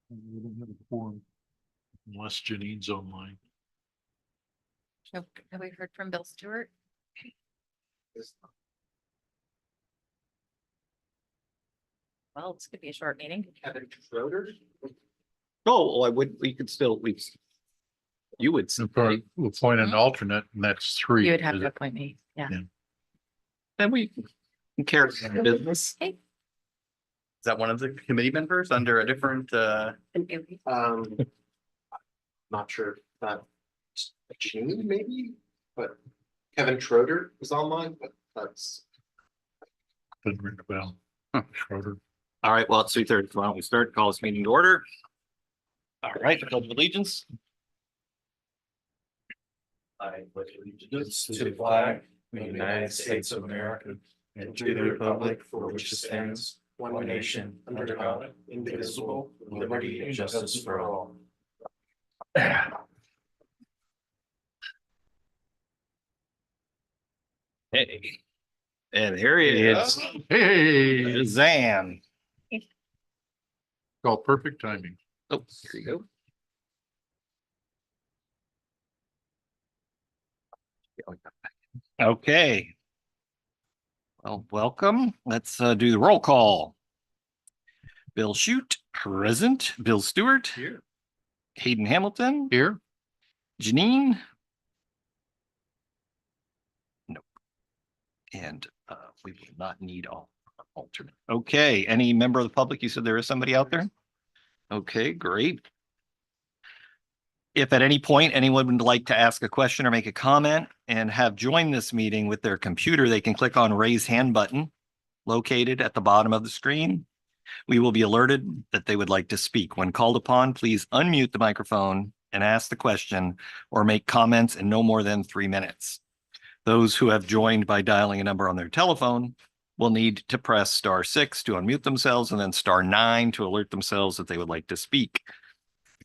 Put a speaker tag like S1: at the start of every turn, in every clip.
S1: We don't have a quorum unless Janine's online.
S2: Have we heard from Bill Stewart? Well, it's gonna be a short meeting.
S3: Kevin Schroeder.
S4: Oh, we could still, you would.
S1: We'll appoint an alternate and that's three.
S2: You would have
S1: is
S2: to
S1: it?
S2: appoint me, yeah.
S1: Yeah.
S4: Then we can carry on business.
S2: Hey.
S3: Is that one of the committee members under a different, not sure if that's a Gene maybe, but Kevin Schroeder is online, but that's.
S1: Doesn't ring a bell.
S4: Huh.
S1: Schroeder.
S4: All right, well, it's 3:30. Why don't we start? Call this meeting to order? All right, pledge of allegiance.
S5: I pledge allegiance to the flag of the United States of America and to the republic for which it stands, one nation, under God, indivisible, with liberty and justice for all.
S4: Hey. And here he is.
S1: Hey,
S4: Zan.
S1: called perfect timing.
S4: Oh, here you go. Okay. Well, welcome. Let's do the roll call. Bill Shute, present. Bill Stewart.
S1: Here.
S4: Hayden Hamilton.
S1: Here.
S4: Janine. Nope. And we will not need alternate. Okay, any member of the public? You said there is somebody out there? Okay, great. If at any point anyone would like to ask a question or make a comment and have joined this meeting with their computer, they can click on raise hand button located at the bottom of the screen. We will be alerted that they would like to speak. When called upon, please unmute the microphone and ask the question or make comments in no more than 3 minutes. Those who have joined by dialing a number on their telephone will need to press *6 to unmute themselves and then *9 to alert themselves that they would like to speak.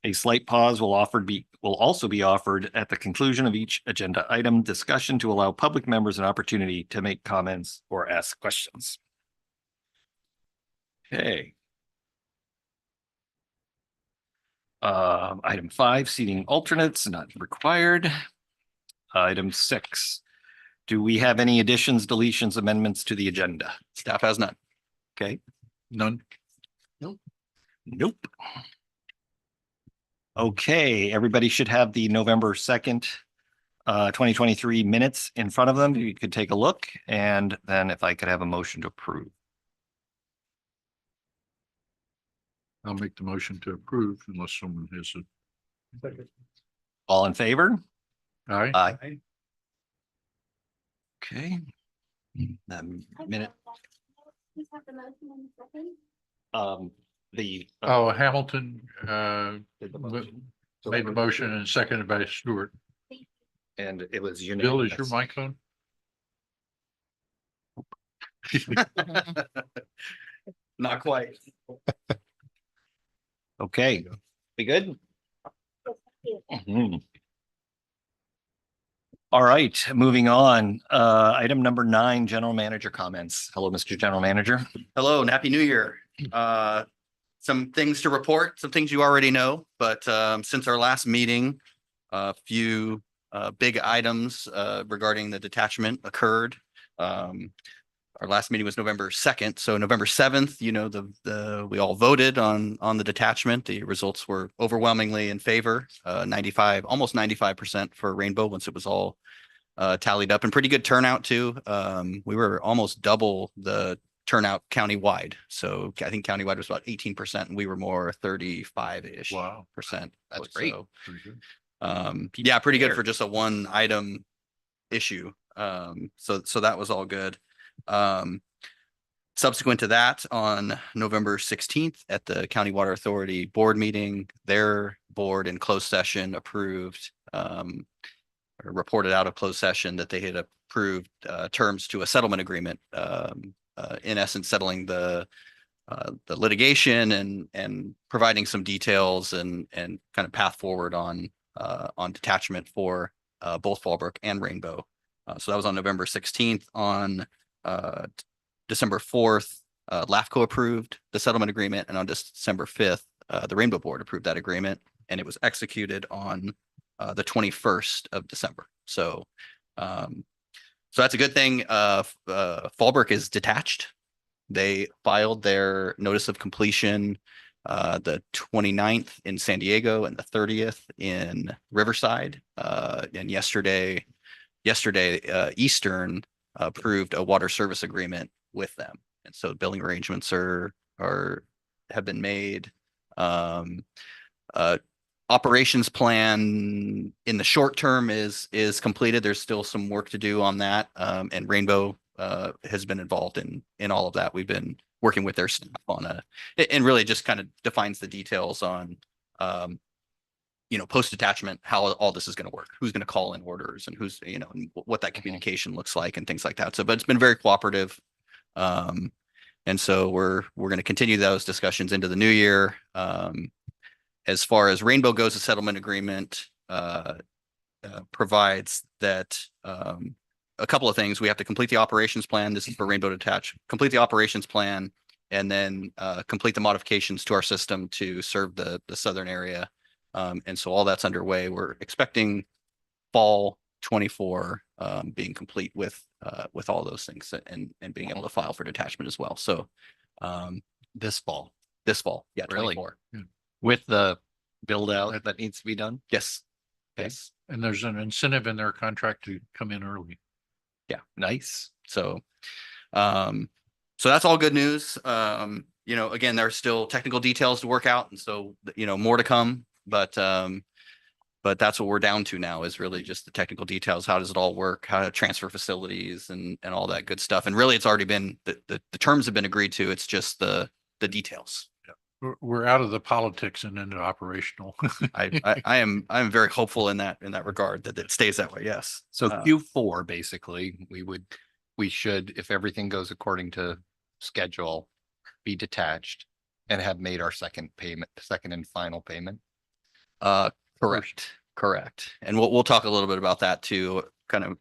S4: A slight pause will also be offered at the conclusion of each agenda item discussion to allow public members an opportunity to make comments or ask questions. Okay. Item 5, seating alternates, not required. Item 6. Do we have any additions, deletions, amendments to the agenda?
S3: Staff has none.
S4: Okay,
S1: None.
S4: nope. Okay, everybody should have the November 2nd, 2023 minutes in front of them. You could take a look, and then if I could have a motion to approve.
S1: I'll make the motion to approve unless someone has a.
S4: All in favor?
S1: Aye.
S4: Aye. Okay. That minute, the.
S1: Oh, Hamilton,
S4: did the motion.
S1: made the motion and seconded by Stewart.
S4: And it was
S1: Bill, is your
S4: unanimous.
S1: mic on?
S3: Not quite.
S4: Okay, be good? Mhm. All right, moving on. Item number 9, general manager comments. Hello, Mr. General Manager.
S3: Hello and happy new year. Some things to report, some things you already know, but since our last meeting, a few big items regarding the detachment occurred. Our last meeting was November 2nd. So November 7th, you know, we all voted on the detachment. The results were overwhelmingly in favor, 95, almost 95% for Rainbow once it was all tallied up, and pretty good turnout too. We were almost double the turnout countywide. So I think countywide was about 18% and we were more 35-ish
S1: Wow.
S3: percent.
S4: That's great.
S3: So,
S1: Pretty good.
S3: yeah, pretty good
S4: there.
S3: for just a one item issue. So that was all good. Subsequent to that, on November 16th at the County Water Authority board meeting, their board in closed session approved, or reported out of closed session that they had approved terms to a settlement agreement, in essence settling the litigation and providing some details and kind of path forward on detachment for both Fallbrook and Rainbow. So that was on November 16th. On December 4th, LAFCO approved the settlement agreement, and on December 5th, the Rainbow Board approved that agreement, and it was executed on the 21st of December. So that's a good thing. Fallbrook is detached. They filed their notice of completion the 29th in San Diego and the 30th in Riverside. And yesterday, Eastern approved a water service agreement with them. And so billing arrangements have been made. Operations plan in the short term is completed. There's still some work to do on that. And Rainbow has been involved in all of that. We've been working with their staff on and really just kind of defines the details on post attachment, how all this is going to work, who's going to call in orders and who's, and what that communication looks like and things like that. So, but it's been very cooperative. And so we're going to continue those discussions into the new year. As far as Rainbow goes, the settlement agreement provides that a couple of things. We have to complete the operations plan. This is for Rainbow Detach. Complete the operations plan, and then complete the modifications to our system to serve the southern area. And so all that's underway. We're expecting fall 24 being complete with all those things and being able to file for detachment as well. So
S4: This fall,
S3: yeah,
S4: Really?
S3: 24.
S4: with the build out that needs to be done.
S3: Yes.
S4: Okay.
S3: Yes.
S1: And there's an incentive in their contract to come in early.
S3: Yeah.
S4: Nice.
S3: So that's all good news. Again, there's still technical details to work out, and so more to come. But that's what we're down to now, is really just the technical details. How does it all work? How to transfer facilities and all that good stuff. And really, it's already been the terms have been agreed to. It's just the details.
S1: We're out of the politics and into operational.
S3: I'm very hopeful in that regard that it stays that way. Yes.
S4: So Q4, basically, we should, if everything goes according to schedule, be detached and have made our second and final payment.
S3: Correct. And we'll talk a little bit about that too. Kind of,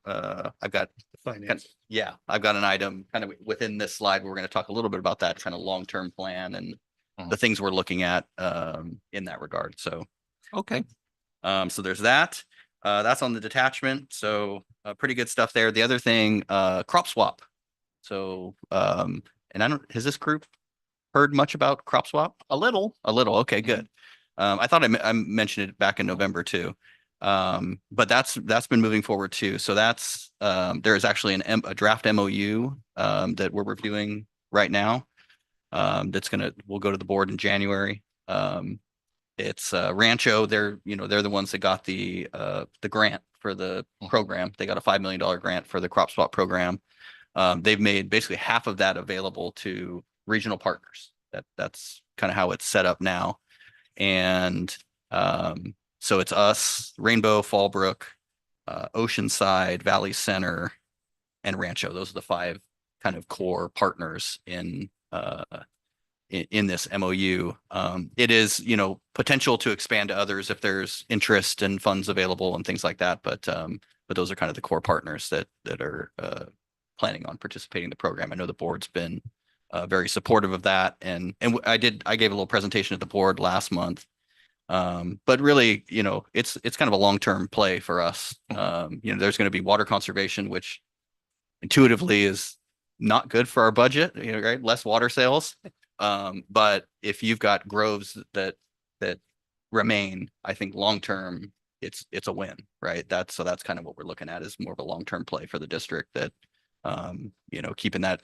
S3: I've got an item kind of within this slide. We're going to talk a little bit about that kind of long-term plan and the things we're looking at in that regard. So,
S4: Okay.
S3: so there's that. That's on the detachment. So pretty good stuff there. The other thing, crop swap. So, and has this group heard much about crop swap? A little. Okay, good. I thought I mentioned it back in November too. But that's been moving forward too. So that's, there is actually a draft MOU that we're reviewing right now. We'll go to the board in January. It's Rancho. They're the ones that got the grant for the program. They got a $5 million grant for the crop swap program. They've made basically half of that available to regional partners. That's kind of how it's set up now. And so it's us, Rainbow, Fallbrook, Oceanside, Valley Center, and Rancho. Those are the 5 kind of core partners in this MOU. It is, potential to expand to others if there's interest and funds available and things like that. But those are kind of the core partners that are planning on participating in the program. I know the board's been very supportive of that. And I gave a little presentation at the board last month. But really, it's kind of a long-term play for us. There's going to be water conservation, which intuitively is not good for our budget, right? Less water sales. But if you've got groves that remain, I think long-term, it's a win, right? That's kind of what we're looking at, is more of a long-term play for the district, that, keeping that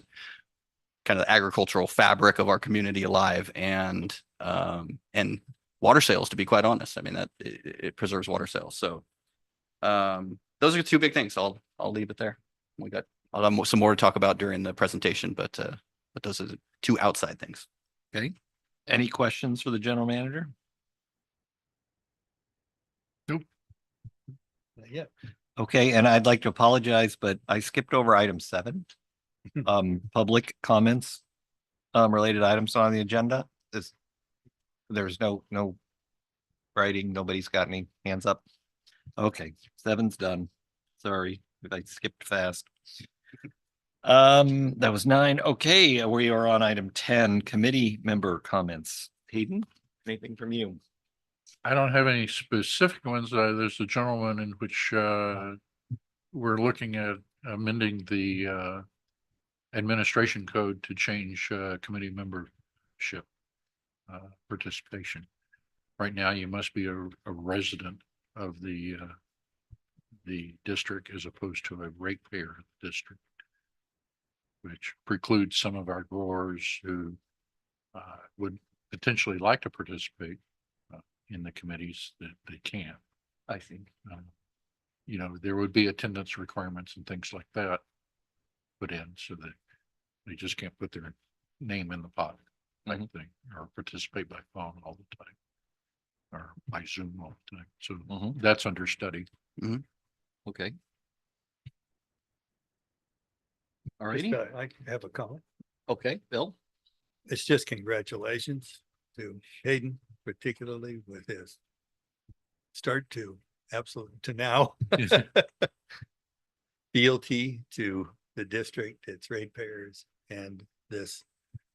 S3: kind of agricultural fabric of our community alive, and water sales, to be quite honest. I mean, that it preserves water sales. So those are 2 big things. I'll leave it there. I'll have some more to talk about during the presentation, but those are the 2 outside things.
S4: Okay. Any questions for the general manager?
S1: Nope.
S4: Yeah. Okay, and I'd like to apologize, but I skipped over item 7. Public comments, related items on the agenda. There's no writing. Nobody's got any hands up. Okay, 7's done. Sorry, I skipped fast. That was 9. Okay, we are on item 10, committee member comments. Hayden? anything from you?
S1: I don't have any specific ones. There's a general one in which we're looking at amending the administration code to change committee membership participation. Right now, you must be a resident of the district as opposed to a ratepayer of the district, which precludes some of our growers who would potentially like to participate in the committees that they can't.
S4: I think.
S1: You know, there would be attendance requirements and things like that put in so that they just can't put their name in the pot, type thing, or participate by phone all the time or by Zoom all the time. So that's under study.
S4: Okay. All
S6: Just,
S4: righty.
S6: I have a comment.
S4: Okay, Bill?
S6: It's just congratulations to Hayden, particularly with his start to now. fealty to the district, its ratepayers, and this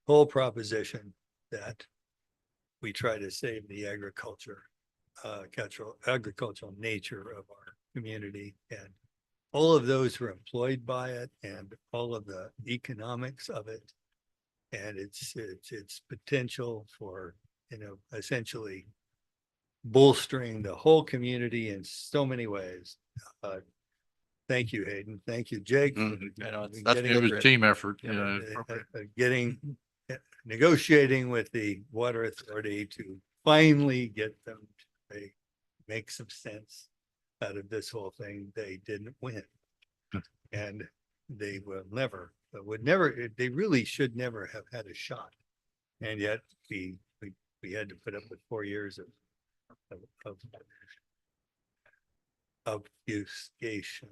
S6: whole proposition that we try to save the agricultural nature of our community, and all of those who are employed by it and all of the economics of it. And its potential for, essentially bolstering the whole community in so many ways. Thank you, Hayden. Thank you, Jake.
S3: I know, that's
S1: It was a team effort.
S6: Negotiating with the water authority to finally get them to make some sense out of this whole thing. They didn't win. And they they really should never have had a shot. And yet we had to put up with 4 years of obfuscation.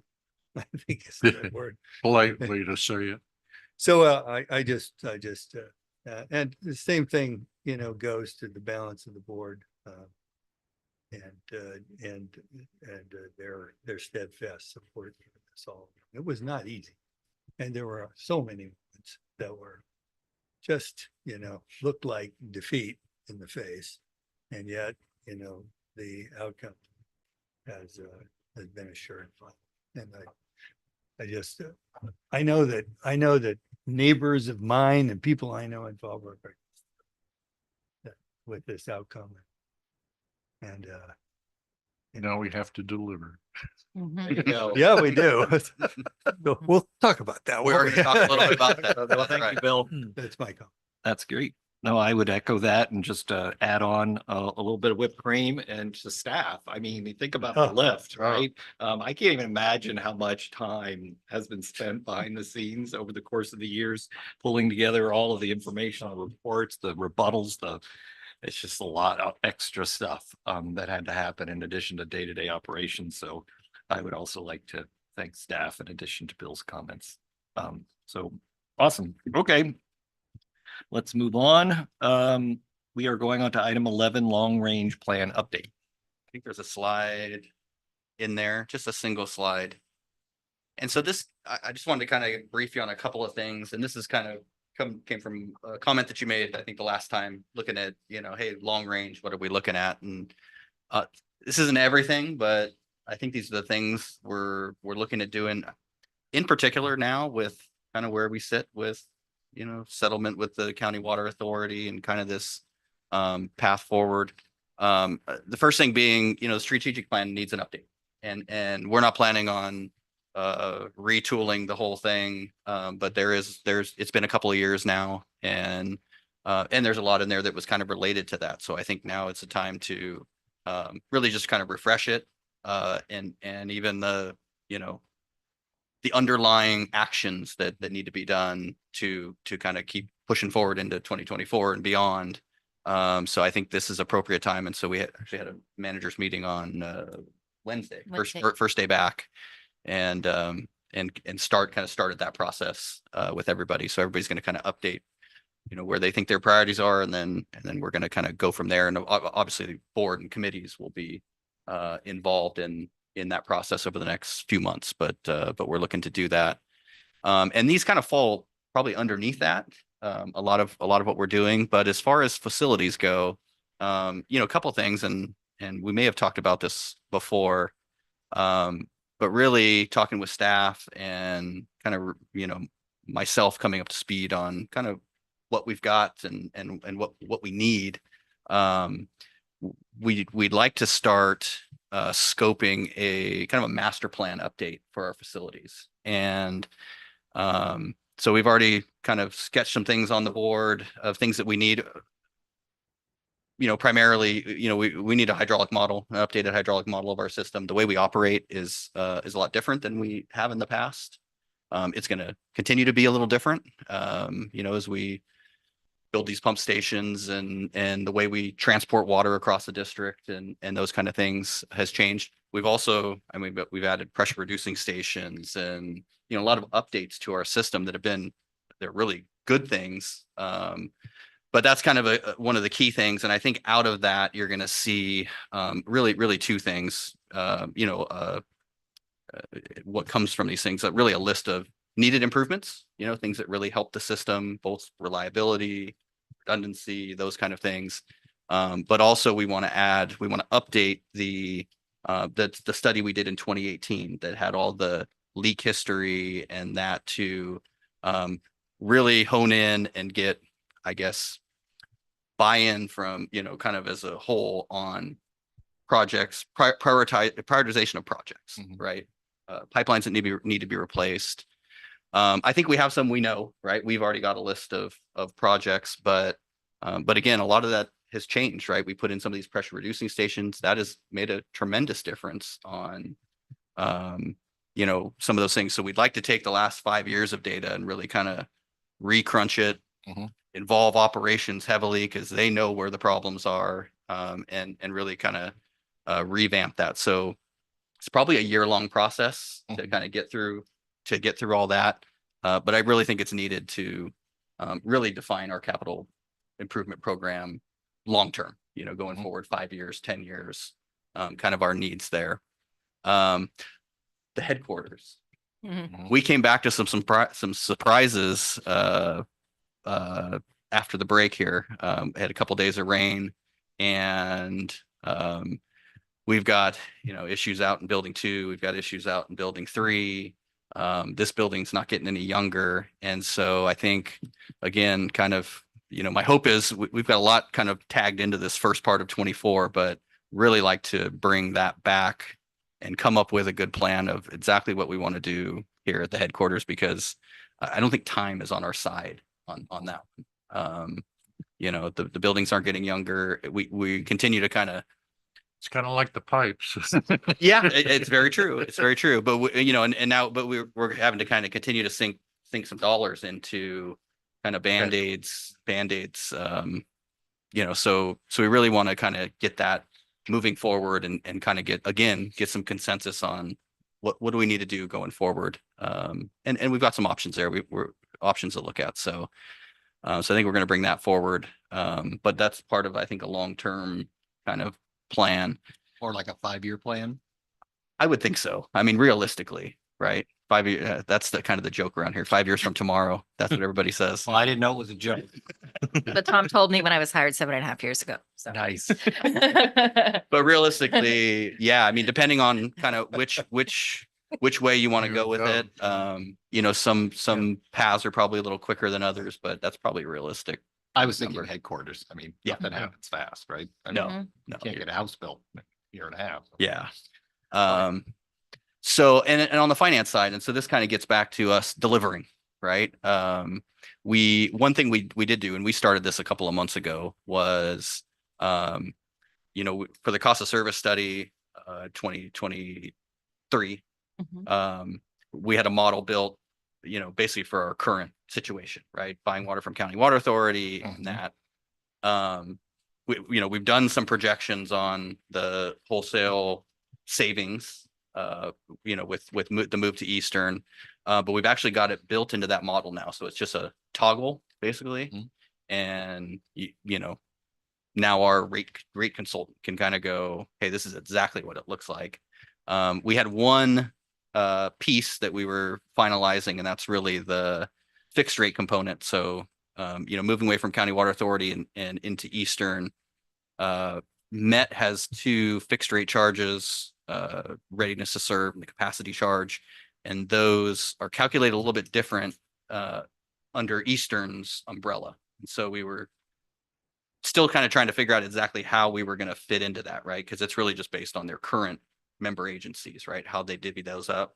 S6: I think is the right word.
S1: Polite way to say it.
S6: So and the same thing, goes to the balance of the board, and their steadfast support for this all. It was not easy, and there were so many moments that were just, looked like defeat in the face, and yet, the outcome has been assured. And I know that neighbors of mine and people I know involved were very with this outcome. And
S1: Now we have to deliver.
S6: yeah, we do. We'll talk about that.
S3: We're going to talk a little bit about that.
S4: Well,
S3: That's
S4: thank you,
S3: right.
S4: Bill.
S6: That's my comment.
S4: That's great. No, I would echo that and just add on a little bit of whipped cream and to staff. I mean, you think about the
S6: Oh,
S4: lift, right? I can't even imagine how much time has been spent behind the scenes over the course of the years, pulling together all of the information, the reports, the rebuttals, it's just a lot of extra stuff that had to happen in addition to day-to-day operations. So I would also like to thank staff in addition to Bill's comments. So awesome. Okay. Let's move on. We are going on to item 11, long range plan update.
S3: I think there's a slide in there, just a single slide. And so this, I just wanted to kind of brief you on a couple of things. And this is kind of came from a comment that you made, I think the last time, looking at, hey, long range, what are we looking at? And this isn't everything, but I think these are the things we're looking at doing in particular now with kind of where we sit with, settlement with the county water authority and kind of this path forward. The first thing being, the strategic plan needs an update, and we're not planning on retooling the whole thing. But it's been a couple of years now, and there's a lot in there that was kind of related to that. So I think now it's a time to really just kind of refresh it, and even the underlying actions that need to be done to kind of keep pushing forward into 2024 and beyond. So I think this is appropriate time. And so we actually had a managers meeting on Wednesday, first day back, and started that process with everybody. So everybody's going to kind of update, where they think their priorities are, and then we're going to kind of go from there. And obviously the board and committees will be involved in that process over the next few months, but we're looking to do that. And these kind of fall probably underneath that, a lot of what we're doing. But as far as facilities go, you know, a couple things, and we may have talked about this before. But really talking with staff and kind of, you know, myself coming up to speed on kind of what we've got and what we need. We'd like to start scoping a kind of a master plan update for our facilities. And so we've already kind of sketched some things on the board of things that we need. You know, primarily, you know, we need a hydraulic model, an updated hydraulic model of our system. The way we operate is a lot different than we have in the past. It's going to continue to be a little different, you know, as we build these pump stations and the way we transport water across the district and those kind of things has changed. We've also, I mean, but we've added pressure reducing stations and, you know, a lot of updates to our system that have been, they're really good things. But that's kind of one of the key things. And I think out of that, you're going to see really two things, you know, what comes from these things, really a list of needed improvements, you know, things that really help the system, both reliability, redundancy, those kind of things. But also we want to update the study we did in 2018 that had all the leak history and that to really hone in and get, I guess, buy-in from, you know, kind of as a whole on projects, prioritization of projects, right? Pipelines that need to be replaced. I think we have some we know, right? We've already got a list of projects, but again, a lot of that has changed, right? We put in some of these pressure reducing stations. That has made a tremendous difference on, you know, some of those things. So we'd like to take the last 5 years of data and really kind of re-crunch it, involve operations heavily because they know where the problems are, and really kind of revamp that. So it's probably a year-long process to kind of get through all that. But I really think it's needed to really define our capital improvement program long-term, you know, going forward 5 years, 10 years, kind of our needs there. The headquarters. We came back to some surprises after the break here. Had a couple days of rain and we've got, you know, issues out in building 2. We've got issues out in building 3. This building's not getting any younger. And so I think, again, kind of, you know, my hope is we've got a lot kind of tagged into this first part of 24, but really like to bring that back and come up with a good plan of exactly what we want to do here at the headquarters, because I don't think time is on our side on that. You know, the buildings aren't getting younger. We continue to kind of,
S1: It's kind of like the pipes.
S3: yeah, it's very true. It's very true. But you know, and now, but we're having to kind of continue to sink some dollars into kind of band-aids. You know, so we really want to kind of get that moving forward and kind of get some consensus on what do we need to do going forward. And we've got some options there. We're options to look at. So I think we're going to bring that forward. But that's part of, I think, a long-term kind of plan.
S4: Or like a 5-year plan.
S3: I would think so. I mean, realistically, right? 5 years, that's the kind of the joke around here. 5 years from tomorrow. That's what everybody says.
S4: Well, I didn't know it was a joke.
S2: But Tom told me when I was hired 7.5 years ago. So.
S4: Nice.
S3: But realistically, yeah, I mean, depending on kind of which way you want to go with it. You know, some paths are probably a little quicker than others, but that's probably realistic.
S7: I was thinking
S3: number.
S7: headquarters. I mean,
S3: Yeah.
S7: nothing happens fast, right? I
S3: No,
S7: mean,
S3: no.
S7: you can't get a house built in a year and a half.
S3: Yeah. So, and on the finance side, and so this kind of gets back to us delivering, right? One thing we did do, and we started this a couple of months ago, was, you know, for the cost of service study, 2023, we had a model built, you know, basically for our current situation, right? Buying water from County Water Authority and that. You know, we've done some projections on the wholesale savings, you know, with the move to Eastern, but we've actually got it built into that model now. So it's just a toggle basically. And you know, now our rate consultant can kind of go, hey, this is exactly what it looks like. We had one piece that we were finalizing, and that's really the fixed rate component. So, you know, moving away from County Water Authority and into Eastern, Met has two fixed rate charges, readiness to serve and the capacity charge. And those are calculated a little bit different, under Eastern's umbrella. And so we were still kind of trying to figure out exactly how we were going to fit into that, right? Because it's really just based on their current member agencies, right? How they divvy those up.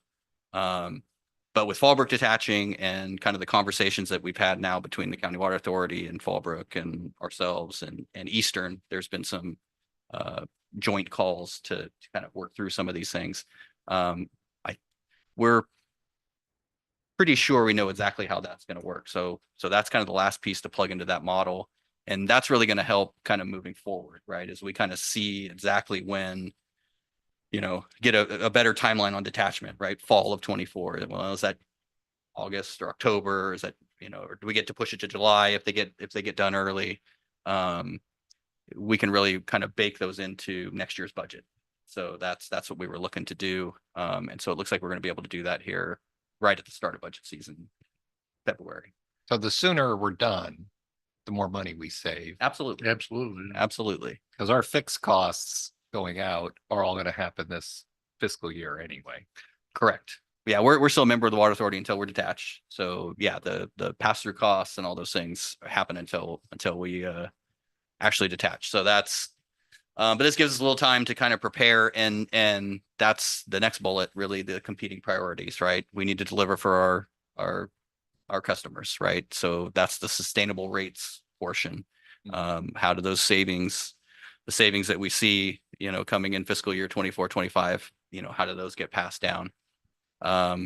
S3: But with Fallbrook detaching and kind of the conversations that we've had now between the County Water Authority and Fallbrook and ourselves and Eastern, there's been some joint calls to kind of work through some of these things. We're pretty sure we know exactly how that's going to work. So that's kind of the last piece to plug into that model. And that's really going to help kind of moving forward, right? As we kind of see exactly when, get a better timeline on detachment, right? Fall of 24. Well, is that August or October? Is that, or do we get to push it to July if they get done early? We can really kind of bake those into next year's budget. So that's what we were looking to do. And so it looks like we're going to be able to do that here right at the start of budget season, February.
S7: So the sooner we're done, the more money we save,
S3: Absolutely.
S1: Absolutely.
S3: Absolutely.
S7: because our fixed costs going out are all going to happen this fiscal year anyway.
S3: Correct. Yeah, we're still a member of the Water Authority until we're detached. So yeah, the pass-through costs and all those things happen until we actually detach. So that's but this gives us a little time to kind of prepare, and that's the next bullet, really the competing priorities, right? We need to deliver for our customers, right? So that's the sustainable rates portion. How do those savings, the savings that we see, coming in fiscal year 24, 25, how do those get passed down?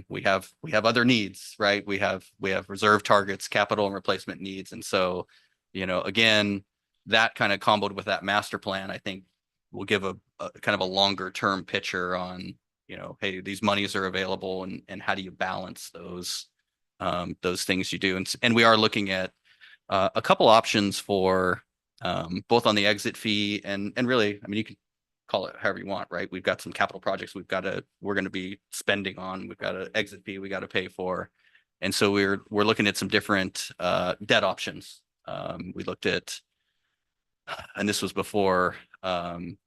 S3: We have other needs, right? We have reserve targets, capital and replacement needs. And so, again, that kind of comboed with that master plan, I think will give a kind of a longer term picture on, hey, these monies are available and how do you balance those things you do. And we are looking at a couple options for both on the exit fee and really, I mean, you can call it however you want, right? We've got some capital projects we're going to be spending on. We've got an exit fee we got to pay for. And so we're looking at some different debt options. We looked at, and this was before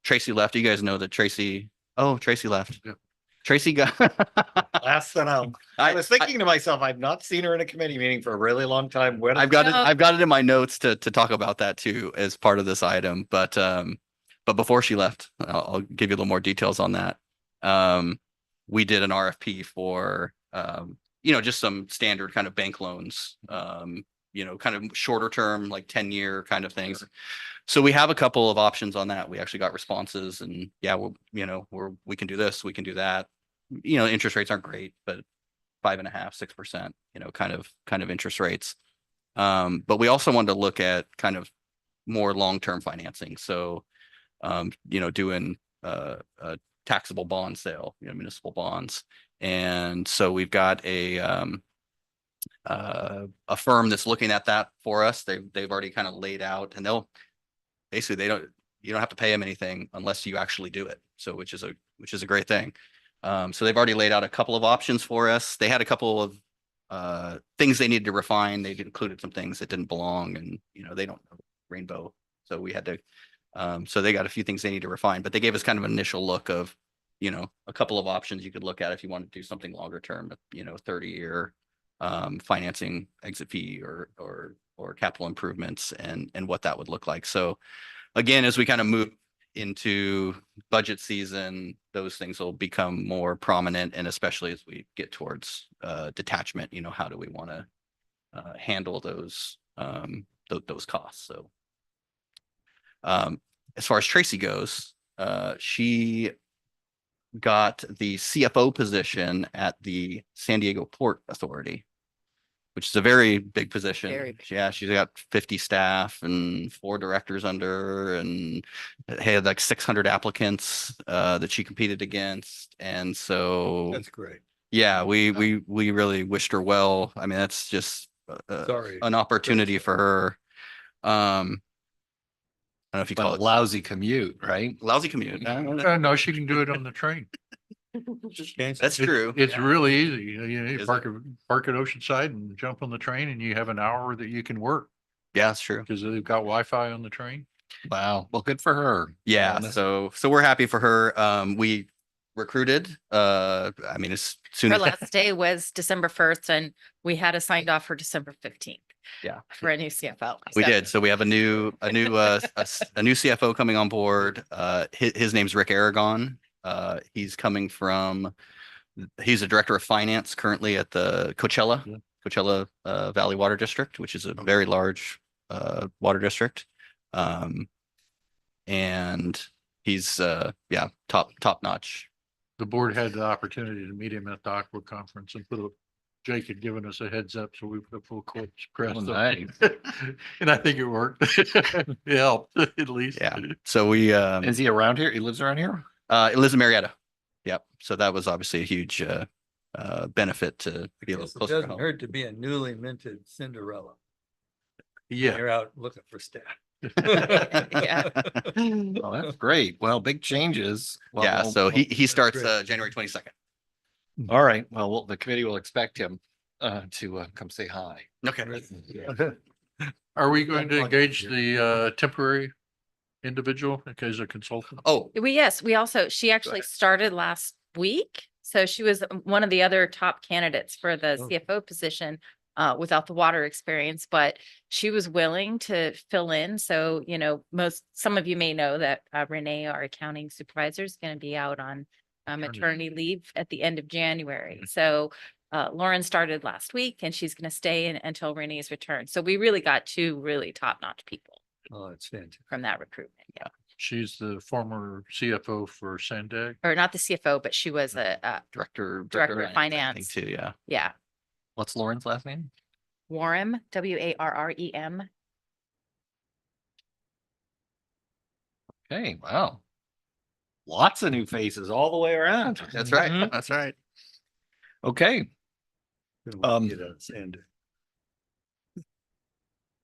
S3: Tracy left. You guys know that Tracy left.
S1: Yeah.
S3: Tracy got
S4: Last I know. I was thinking to myself, I've not seen her in a committee meeting for a really long time. When
S3: I've got it.
S2: No.
S3: I've got it in my notes to talk about that too as part of this item. But before she left, I'll give you a little more details on that. We did an RFP for just some standard kind of bank loans. Kind of shorter term, like 10-year kind of things. Sure. So we have a couple of options on that. We actually got responses, and yeah, we can do this, we can do that. Interest rates aren't great, but 5.5%, 6%, kind of interest rates. But we also wanted to look at kind of more long-term financing. So, doing a taxable bond sale, municipal bonds. And so we've got a firm that's looking at that for us. They've already kind of laid out, and you don't have to pay them anything unless you actually do it. So which is a great thing. So they've already laid out a couple of options for us. They had a couple of things they needed to refine. They included some things that didn't belong, and they don't know Rainbow. So we had to so they got a few things they need to refine, but they gave us kind of an initial look of, a couple of options you could look at if you want to do something longer term, 30-year financing exit fee or capital improvements and what that would look like. So again, as we kind of move into budget season, those things will become more prominent, and especially as we get towards detachment, how do we want to handle those costs? So as far as Tracy goes, she got the CFO position at the San Diego Port Authority, which is a very big position.
S2: Very big.
S3: Yeah, she's got 50 staff and 4 directors under her, and had like 600 applicants that she competed against. And so
S6: That's great.
S3: yeah, we really wished her well. I mean, that's just
S6: Sorry.
S3: an opportunity for her. I don't know if you call
S7: But
S3: it
S7: lousy commute, right?
S3: lousy commute.
S1: No, she can do it on the train.
S3: That's true.
S1: It's really easy. You
S3: Is
S1: park at Oceanside and jump on the train, and you have an hour that you can work
S3: Yeah, it's true.
S1: because they've got Wi-Fi on the train.
S4: Wow. Well, good for her.
S3: Yeah,
S4: Well,
S3: so we're happy for her. We recruited, I mean, as soon
S2: Her
S3: as.
S2: last day was December 1st and we had a signed off for December 15th
S3: Yeah,
S2: for a new CFO.
S3: we
S2: So-
S3: did. So we have a new CFO coming on board. His name's Rick Aragon. He's coming from, he's a director of finance currently at the Coachella Valley Water District, which is a very large water district. And he's yeah, top notch.
S1: The board had the opportunity to meet him at the Aqua Conference and Jake had given us a heads up, so we put a full court press.
S4: Oh,
S1: up.
S4: nice.
S1: And I think it worked. It helped at least.
S3: Yeah. So we
S4: Is he around here? He lives around here?
S3: it lives in Marietta. Yep. So that was obviously a huge benefit to be a little
S6: Yes, it
S3: closer to
S6: doesn't
S3: home.
S6: hurt to be a newly minted Cinderella.
S1: Yeah.
S6: You're out looking for staff.
S2: Yeah.
S4: Oh, that's great. Well, big changes. Well,
S3: Yeah,
S4: well,
S3: so he starts
S6: great.
S3: January 22nd.
S4: all right. Well, the committee will expect him to come say hi.
S3: Okay.
S1: Are we going to engage the temporary individual as a consultant?
S3: Oh,
S2: We also, she actually
S3: ahead.
S2: started last week. So she was one of the other top candidates for the
S6: Oh.
S2: CFO position without the water experience, but she was willing to fill in. So, you know, some of you may know that Renee, our accounting supervisor, is going to be out on maternity leave at the end of January. So Lauren started last week and she's going to stay until Renee's return. So we really got two really top-notch people
S6: Oh, it's fantastic.
S2: from that recruitment. Yeah.
S1: She's the former CFO for Sandag.
S2: Or not the CFO, but she was a
S3: director
S2: Director of
S3: I think
S2: Finance.
S3: too. Yeah.
S2: yeah.
S4: What's Lauren's last name?
S2: Warrem, Warrem.
S4: Okay, wow. Lots of new faces all the way around.
S3: That's right.
S4: Mhm.
S3: That's right.
S4: Okay, Um,
S6: Get a sander.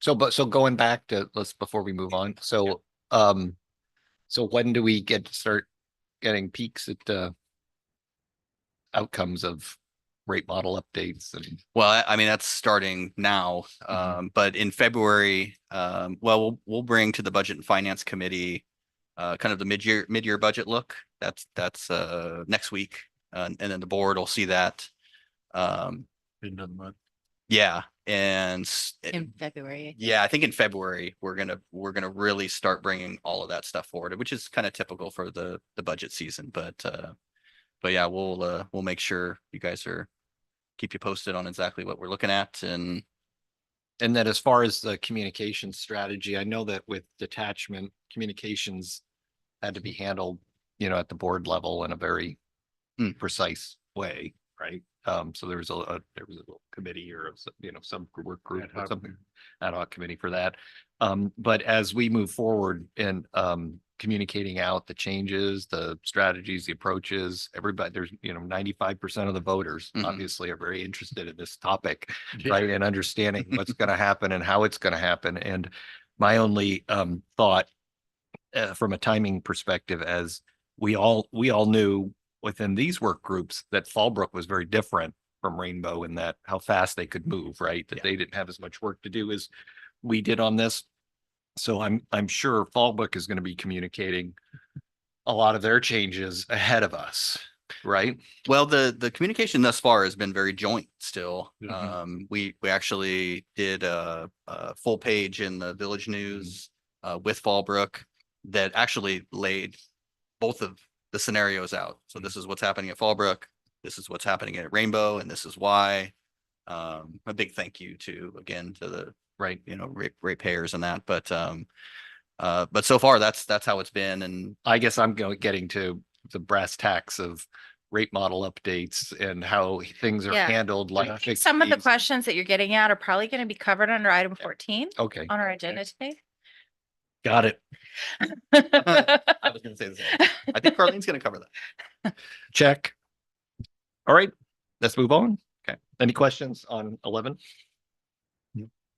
S4: so going back to, before we move on, so when do we get to start getting peeks at outcomes of rate model updates and
S3: Well, I mean, that's starting now. But in February, well, we'll bring to the Budget and Finance Committee kind of the mid-year budget look. That's next week. And then the board will see that.
S1: In the month.
S3: Yeah. And
S2: In February.
S3: yeah, I think in February, we're gonna really start bringing all of that stuff forward, which is kind of typical for the budget season. But yeah, we'll make sure you guys keep you posted on exactly what we're looking at. And
S4: then as far as the communication strategy, I know that with detachment, communications had to be handled, at the board level in a very precise way, right? So there was a little committee or some work group
S1: Ad
S4: or
S1: hoc.
S4: something, ad hoc committee for that. But as we move forward in communicating out the changes, the strategies, the approaches, everybody, there's 95% of the voters
S3: Mhm.
S4: obviously are very interested in this topic,
S1: Yeah.
S4: right? And understanding what's going to happen and how it's going to happen. And my only thought from a timing perspective, as we all knew within these work groups that Fallbrook was very different from Rainbow in that how fast they could move, right? That
S3: Yeah.
S4: they didn't have as much work to do as we did on this. So I'm sure Fallbrook is going to be communicating a lot of their changes ahead of us, right?
S3: well, the communication thus far has been very joint still.
S1: Mhm.
S3: We actually did a full page in the Village News with Fallbrook that actually laid both of the scenarios out. So this is what's happening at Fallbrook, this is what's happening at Rainbow, and this is why. A big thank you to the
S4: Right.
S3: ratepayers and that, but so far that's how it's been. And
S4: I guess I'm getting to the brass tacks of rate model updates and how things are
S2: Yeah.
S4: handled, like
S2: I think
S4: fixed
S2: some of the
S4: fees.
S2: questions that you're getting at are probably going to be covered under item 14
S4: Okay,
S2: on our agenda today.
S4: got it.
S3: I was gonna say the same. I think Carlene's gonna cover that.
S4: Check. All right, let's move on. Okay. Any questions on 11?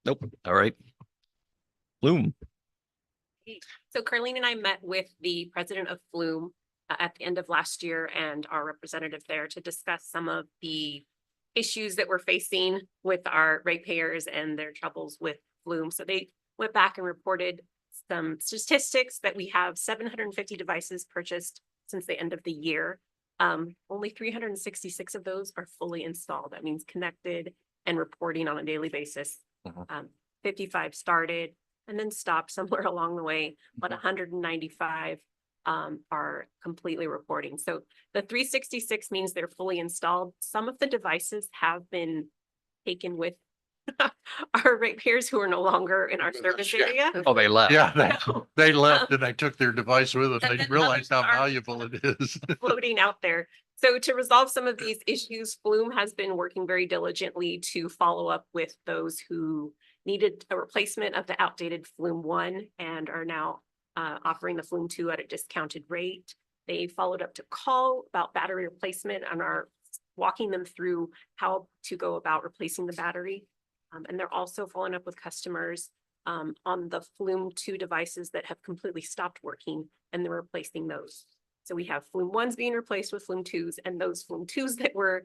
S4: Nope. All right. Bloom.
S8: So Carlene and I met with the president of Flume at the end of last year and our representative there to discuss some of the issues that we're facing with our ratepayers and their troubles with Flume. So they went back and reported some statistics that we have 750 devices purchased since the end of the year. Only 366 of those are fully installed. That means connected and reporting on a daily basis.
S4: Mhm.
S8: 55 started and then stopped somewhere along the way, but 195 are completely reporting. So the 366 means they're fully installed. Some of the devices have been taken with our ratepayers who are no longer in our service
S1: Yeah.
S8: area.
S7: Oh, they left.
S1: Yeah, they left and they took their device with them.
S8: And
S1: They
S8: then
S1: didn't realize how
S8: others are-
S1: valuable it is.
S8: Floating out there. So to resolve some of these issues, Flume has been working very diligently to follow up with those who needed a replacement of the outdated Flume 1 and are now offering the Flume 2 at a discounted rate. They followed up to call about battery replacement and are walking them through how to go about replacing the battery. And they're also following up with customers on the Flume 2 devices that have completely stopped working, and they're replacing those. So we have Flume 1s being replaced with Flume 2s, and those Flume 2s that were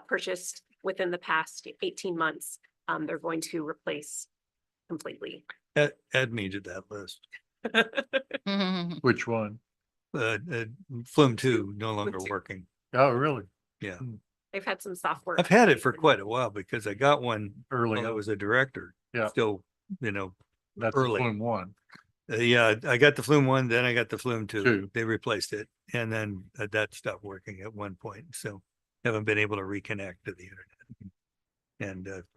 S8: purchased within the past 18 months, they're going to replace completely.
S6: Add me to that list.
S1: Which one?
S6: Flume 2 no longer
S8: Flume 2.
S6: working.
S1: Oh, really?
S6: Yeah,
S8: They've had some software.
S6: I've had it for
S8: updates and-
S6: quite a while because I got one
S1: Early.
S6: when I was a director.
S1: Yeah.
S6: Still,
S1: That's
S6: early.
S1: Flume 1.
S6: Yeah, I got the Flume 1, then I got the Flume 2.
S1: Two.
S6: They replaced it, and then that stopped working at one point, so haven't been able to reconnect to the internet.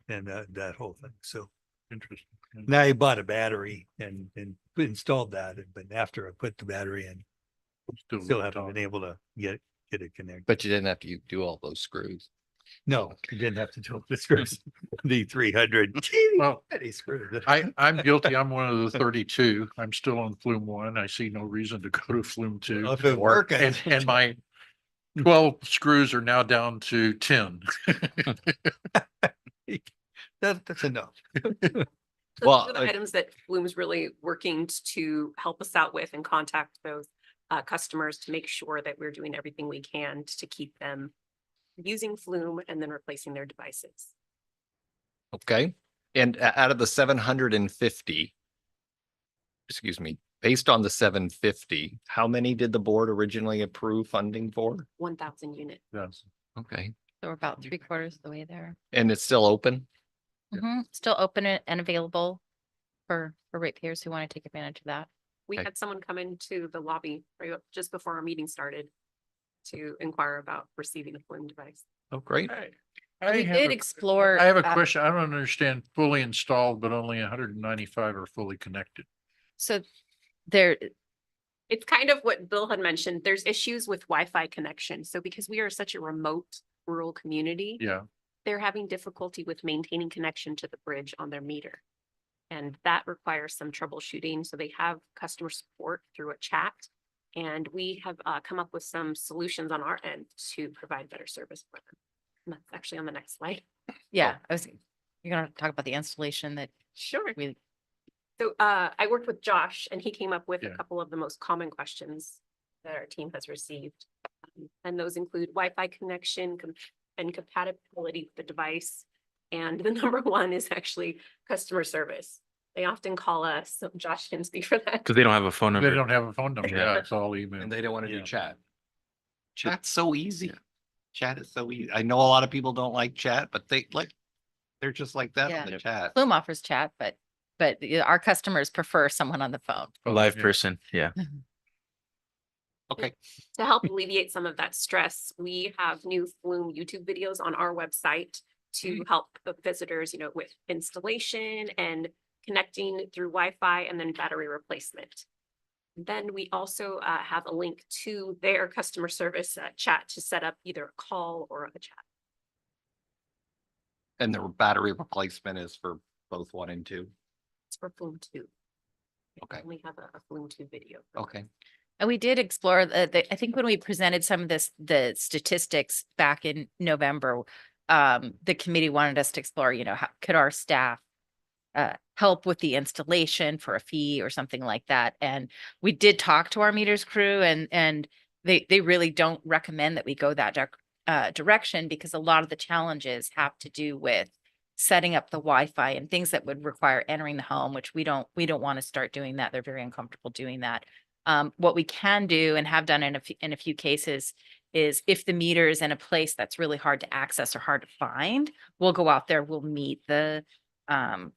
S6: And that whole thing, so
S1: Interesting.
S6: now I bought a battery and installed that, but after I put the battery in, still haven't been able to get it connected.
S7: But you didn't have to do all those screws.
S6: No, you didn't have to do the screws, the 300
S1: Well,
S6: teeny screws.
S1: I'm guilty. I'm one of the 32. I'm still on Flume 1. I see no reason to go to Flume 2.
S6: If it working.
S1: And my 12 screws are now down to 10.
S6: That's enough.
S8: So
S7: Well,
S8: those are the items that Flume's really working to help us out with and contact those customers to make sure that we're doing everything we can to keep them using Flume and then replacing their devices.
S7: Okay, and out of the 750, excuse me, based on the 750, how many did the board originally approve funding for?
S8: 1,000 units.
S1: Yes.
S7: Okay,
S2: So we're about 3/4 of the way there.
S7: and it's still open?
S2: Still open and available for ratepayers who want to take advantage of that.
S8: We
S7: Okay.
S8: had someone come into the lobby right just before our meeting started to inquire about receiving a Flume device.
S7: Oh, great.
S2: We did explore.
S1: I have a question. I don't understand fully installed, but only 195 are fully connected.
S2: So there,
S8: It's kind of what Bill had mentioned. There's issues with Wi-Fi connection. So because we are such a remote rural community,
S1: Yeah.
S8: they're having difficulty with maintaining connection to the bridge on their meter. And that requires some troubleshooting. So they have customer support through a chat. And we have come up with some solutions on our end to provide better service for them. And that's actually on the next slide.
S2: yeah, you're gonna talk about the installation that
S8: Sure.
S2: we,
S8: So I worked with Josh and he came up with a
S1: Yeah.
S8: couple of the most common questions that our team has received. And those include Wi-Fi connection and compatibility with the device. And the number one is actually customer service. They often call us, so Josh can speak for that.
S5: Because they don't have a phone
S1: They
S5: number.
S1: don't have a phone number.
S5: Yeah.
S1: Yeah, it's all email.
S7: And they don't want to do
S6: Yeah.
S7: chat. Chat's so easy. Chat is so easy. I know a lot of people don't like chat, but they're just like that on
S2: Yeah.
S7: the chat.
S2: Flume offers chat, but our customers prefer someone on the phone.
S5: A live
S1: Yeah.
S5: person, yeah.
S7: Okay,
S8: To help alleviate some of that stress, we have new Flume YouTube videos on our website to help the visitors, with installation and connecting through Wi-Fi and then battery replacement. Then we also have a link to their customer service chat to set up either a call or a chat.
S7: and the battery replacement is for both 1 and 2.
S8: It's for Flume 2.
S7: Okay,
S8: We have a Flume 2 video. for
S7: okay.
S2: And we did explore I think when we presented some of the statistics back in November, the committee wanted us to explore, how could our staff help with the installation for a fee or something like that. And we did talk to our meters crew and they really don't recommend that we go that direction because a lot of the challenges have to do with setting up the Wi-Fi and things that would require entering the home, which we don't want to start doing that. They're very uncomfortable doing that. What we can do and have done in a few cases is if the meter is in a place that's really hard to access or hard to find, we'll go out there, we'll meet the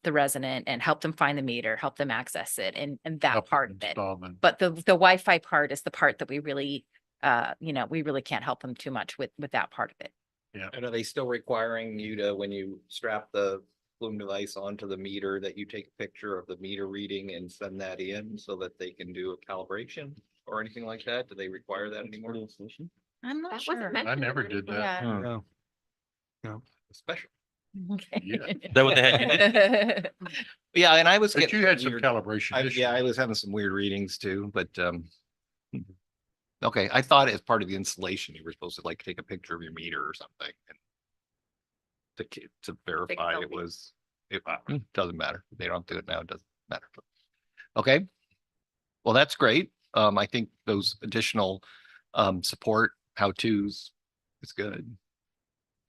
S2: resident and help them find the meter, help them access it and that
S1: Help
S2: part of it.
S1: install them.
S2: But the Wi-Fi part is the part that we really, we really can't help them too much with that part of it.
S7: And are they still requiring you to, when you strap the Flume device onto the meter, that you take a picture of the meter reading and send that in so that they can do a calibration or anything like that? Do they require that anymore?
S2: I'm not
S8: That
S2: sure.
S8: wasn't mentioned.
S1: I
S8: in
S1: never
S8: there.
S1: did that.
S2: Yeah.
S6: No.
S7: Special.
S2: Okay.
S1: Yeah.
S4: that what they had?
S7: Yeah, and I was
S1: But
S7: getting
S1: you had some
S7: weird-
S1: calibration issues.
S7: Yeah, I was having some weird readings too, but okay, I thought as part of the installation, you were supposed to like take a picture of your meter or something. And to verify it
S8: selfie.
S7: was, it doesn't matter. They don't do it now, it doesn't matter. Okay. Well, that's great. I think those additional support how-tos is good.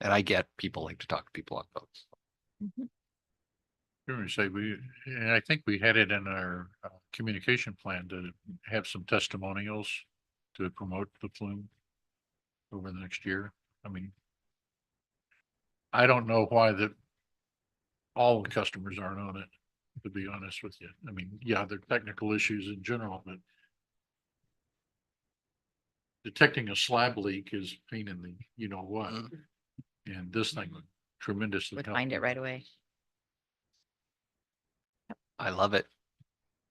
S7: And I get people like to talk to people on phones.
S1: Let me say, and I think we had it in our communication plan to have some testimonials to promote the Flume over the next year. I mean, I don't know why all the customers aren't on it, to be honest with you. I mean, yeah, there are technical issues in general, but detecting a slab leak is a pain in the, you know what? And this thing would tremendously
S2: Would
S1: help.
S2: find it right away.
S7: I love it.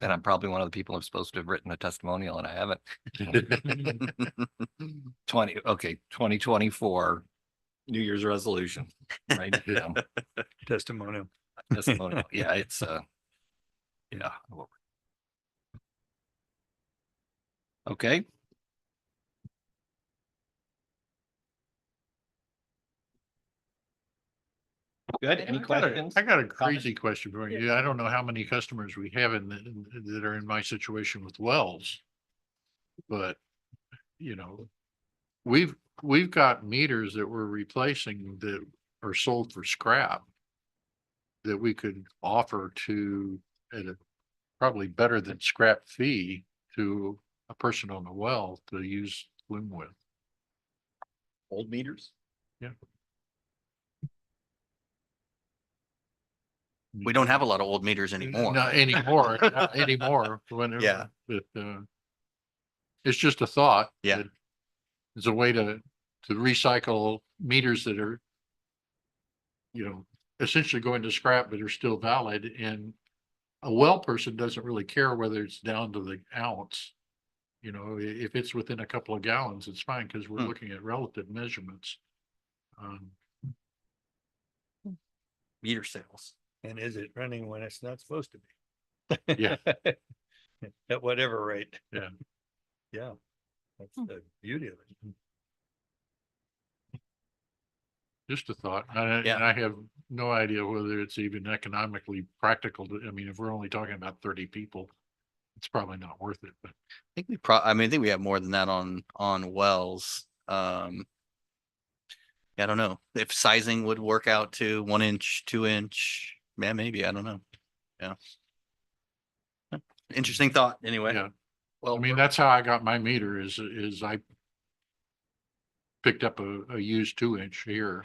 S7: And I'm probably one of the people who's supposed to have written a testimonial and I haven't. 2024 New Year's resolution, right?
S6: Testimonial.
S7: Testimonial. Yeah, it's yeah. Okay. Good. Any questions?
S1: I got a crazy question for you. I don't know how many customers we have that are in my situation with wells. But, you know, we've got meters that we're replacing that are sold for scrap. That we could offer to at a probably better than scrap fee to a person on the well to use Flume with.
S7: Old meters?
S3: We don't have a lot of old meters anymore.
S1: Not anymore, not anymore. Whenever,
S3: Yeah.
S1: but, it's just a thought.
S3: Yeah.
S1: that It's a way to recycle meters that are, you know, essentially going to scrap, but are still valid. And a well person doesn't really care whether it's down to the ounce. You know, if it's within a couple of gallons, it's fine because we're looking at relative measurements.
S3: Meter sales.
S6: And is it running when it's not supposed to be?
S1: Yeah.
S6: At whatever rate.
S1: Yeah.
S6: Yeah. That's the beauty of it.
S1: Just a thought. And
S3: Yeah.
S1: I have no idea whether it's even economically practical. I mean, if we're only talking about 30 people, it's probably not worth it, but
S3: I think I think we have more than that on wells. Yeah, I don't know if sizing would work out to 1 inch, 2 inch. Yeah, maybe. I don't know. Yeah. Interesting thought. Anyway.
S1: yeah.
S7: Well,
S1: I mean, that's how I got my meter is I picked up a used 2-inch here.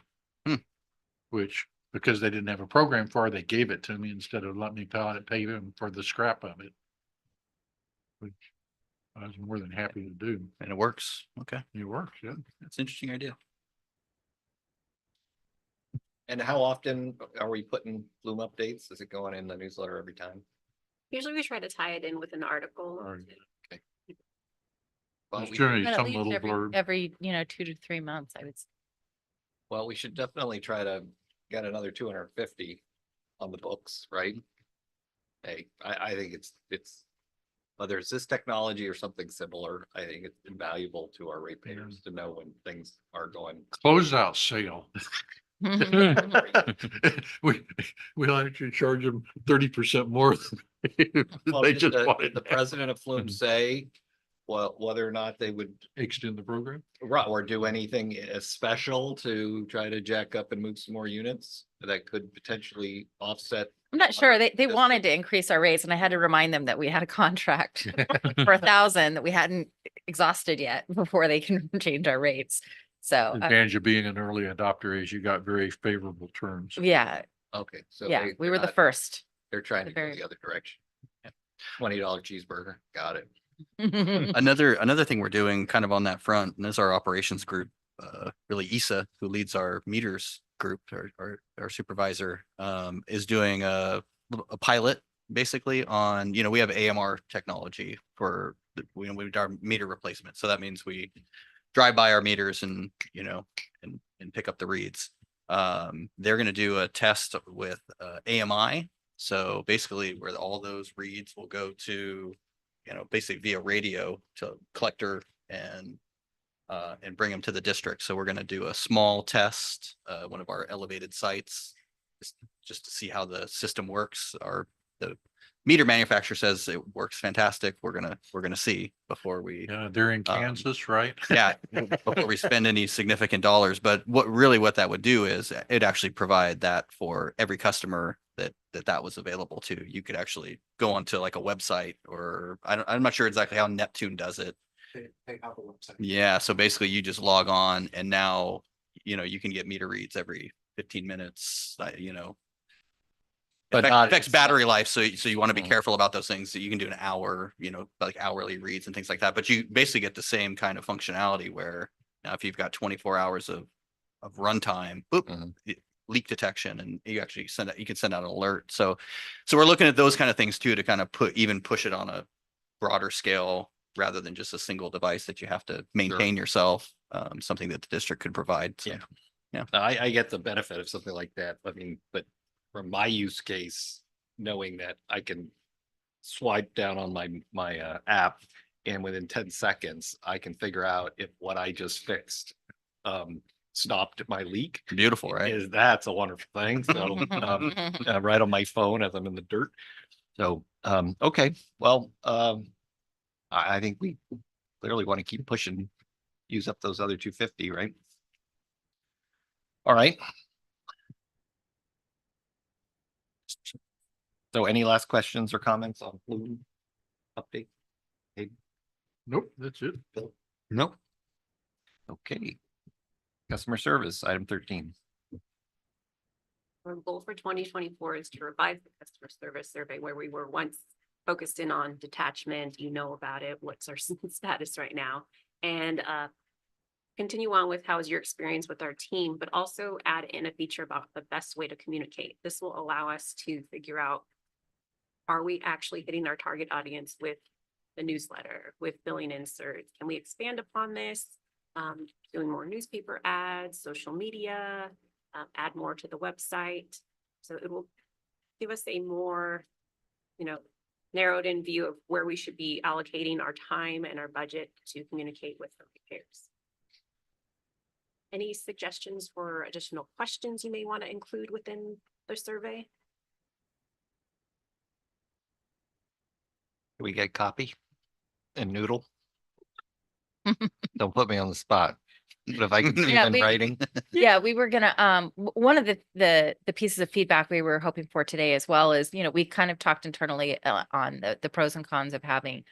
S1: Which, because they didn't have a program for it, they gave it to me instead of letting me pay them for the scrap of it. Which I was more than happy to do.
S3: And it works. Okay.
S1: It works, yeah.
S3: That's an interesting idea.
S7: and how often are we putting Flume updates? Is it going in the newsletter every time?
S8: Usually we try to tie it in with an article.
S1: Or-
S7: Well,
S1: There's
S7: we-
S1: generally
S2: But at
S1: some
S2: least
S1: little
S2: every,
S1: blurb.
S2: every, 2 to 3 months, I would.
S7: Well, we should definitely try to get another 250 on the books, right? Hey, I think it's, whether it's this technology or something similar, I think it's invaluable to our ratepayers to know when things are going.
S1: Closeout sale. We'll actually charge them 30% more. than
S7: Well,
S1: They
S7: did
S1: just
S7: the,
S1: bought
S7: did
S1: it
S7: the
S1: now.
S7: president of Flume say well, whether or not they would,
S1: Extend the program?
S7: or do anything special to try to jack up and move some more units that could potentially offset.
S2: I'm not sure. They
S7: Just-
S2: wanted to increase our rates and I had to remind them that we had a contract for 1,000 that we hadn't exhausted yet before they can change our rates. So,
S1: Advantage of being an early adopter is you got very favorable terms.
S2: yeah,
S7: Okay, so.
S2: yeah, we were the first.
S7: They're trying to
S2: the
S7: go
S2: very-
S7: the other direction. $20 cheeseburger, got it.
S3: Another thing we're doing kind of on that front, and this is our operations group, really Isa, who leads our meters group, our supervisor, is doing a pilot basically on, we have AMR technology for, we do our meter replacement. So that means we drive by our meters and, and pick up the reads. They're going to do a test with AMI. So basically where all those reads will go to, basically via radio to collector and bring them to the district. So we're going to do a small test, one of our elevated sites, just to see how the system works. The meter manufacturer says it works fantastic. We're gonna see before we,
S1: They're in Kansas, right?
S3: yeah, before we spend any significant dollars. But what that would do is it actually provide that for every customer that was available to. You could actually go onto like a website, or I'm not sure exactly how Neptune does it.
S5: They have a website.
S3: Yeah, so basically you just log on and now, you can get meter reads every 15 minutes,
S4: But not-
S3: affects battery life. So you want to be
S4: Mhm.
S3: careful about those things. So you can do an hour, like hourly reads and things like that. But you basically get the same kind of functionality where now if you've got 24 hours of runtime, boop,
S4: Mhm.
S3: leak detection, and you actually you can send out an alert. So we're looking at those kind of things too, to kind of push it on a broader scale rather than just a single device that you have to maintain yourself. Something that the district could provide. So,
S4: Yeah.
S7: Now, I get the benefit of something like that. I mean, but from my use case, knowing that I can swipe down on my app and within 10 seconds, I can figure out if what I just fixed stopped my leak.
S3: Beautiful, right?
S7: That's a wonderful thing. So right on my phone as I'm in the dirt. So, okay, well, I think we clearly want to keep pushing, use up those other 250, right? All right. So any last questions or comments on Flume update?
S1: Nope, that's it.
S6: Nope.
S7: Okay. Customer service, item 13.
S8: Our goal for 2024 is to revise the customer service survey where we were once focused in on detachment, about it, what's our status right now? And continue on with how is your experience with our team, but also add in a feature about the best way to communicate. This will allow us to figure out, are we actually hitting our target audience with the newsletter, with billing inserts? Can we expand upon this? Doing more newspaper ads, social media, add more to the website. So it will give us a more, narrowed in view of where we should be allocating our time and our budget to communicate with the repairs. Any suggestions for additional questions you may want to include within the survey?
S7: Can we get copy and noodle? Don't put me on the spot. But if I can see
S2: Yeah,
S7: it in
S2: we-
S7: writing,
S2: Yeah, we were gonna, one of the pieces of feedback we were hoping for today as well is, we kind of talked internally on the pros and cons of having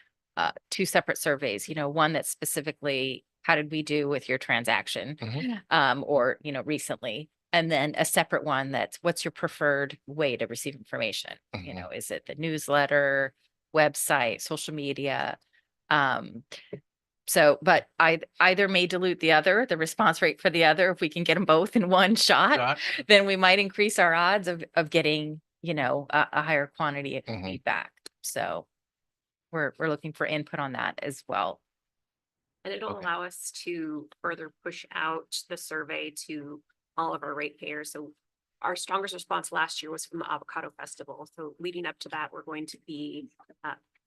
S2: two separate surveys, one that's specifically, how did we do with your transaction? Or, recently, and then a separate one that's, what's your preferred way to receive information?
S7: Mhm.
S2: Is it the newsletter, website, social media? So, but either may dilute the other, the response rate for the other. If we can get them both in one shot,
S1: Scott?
S2: then we might increase our odds of getting, a higher quantity of
S7: Mhm.
S2: feedback. So we're looking for input on that as well.
S8: And it'll
S7: Okay.
S8: allow us to further push out the survey to all of our ratepayers. So our strongest response last year was from the Avocado Festival. So leading up to that, we're going to be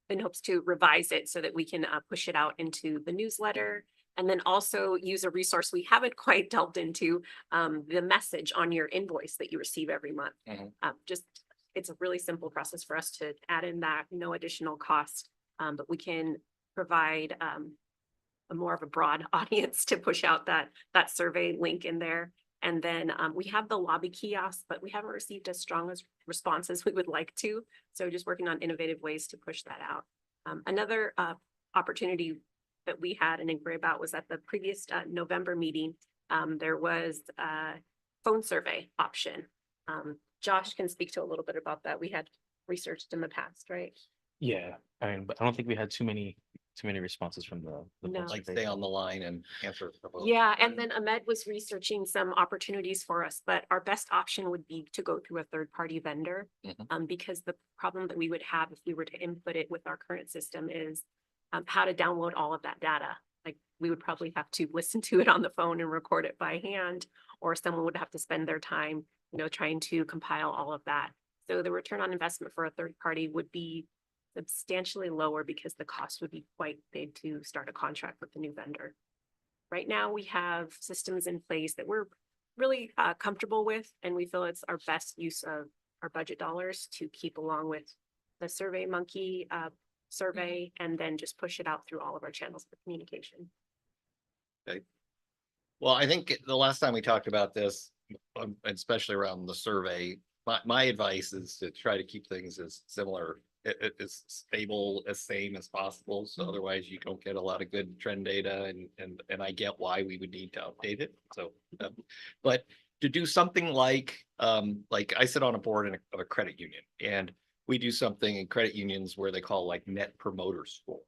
S8: in hopes to revise it so that we can push it out into the newsletter. And then also use a resource we haven't quite delved into, the message on your invoice that you receive every month.
S7: Mhm.
S8: It's a really simple process for us to add in that, no additional cost. But we can provide a more of a broad audience to push out that survey link in there. And then we have the lobby kiosk, but we haven't received as strong as response as we would like to. So just working on innovative ways to push that out. Another opportunity that we had an inquiry about was at the previous November meeting. There was a phone survey option. Josh can speak to a little bit about that. We had researched in the past, right?
S5: Yeah, I mean, but I don't think we had too many responses from the.
S8: No.
S5: folks
S7: Like
S5: that
S7: stay on the line and answer. a couple of-
S8: Yeah, and then Ahmed was researching some opportunities for us, but our best option would be to go through a third-party vendor.
S7: Mhm.
S8: Because the problem that we would have if we were to input it with our current system is how to download all of that data. Like, we would probably have to listen to it on the phone and record it by hand, or someone would have to spend their time, trying to compile all of that. So the return on investment for a third party would be substantially lower because the cost would be quite big to start a contract with the new vendor. Right now, we have systems in place that we're really comfortable with, and we feel it's our best use of our budget dollars to keep along with the Survey Monkey survey, and then just push it out through all of our channels of communication.
S7: Well, I think the last time we talked about this, especially around the survey, my advice is to try to keep things as similar, as stable, as same as possible. So otherwise you don't get a lot of good trend data, and I get why we would need to update it. So, but to do something like I sit on a board of a credit union, and we do something in credit unions where they call like Net Promoter Score.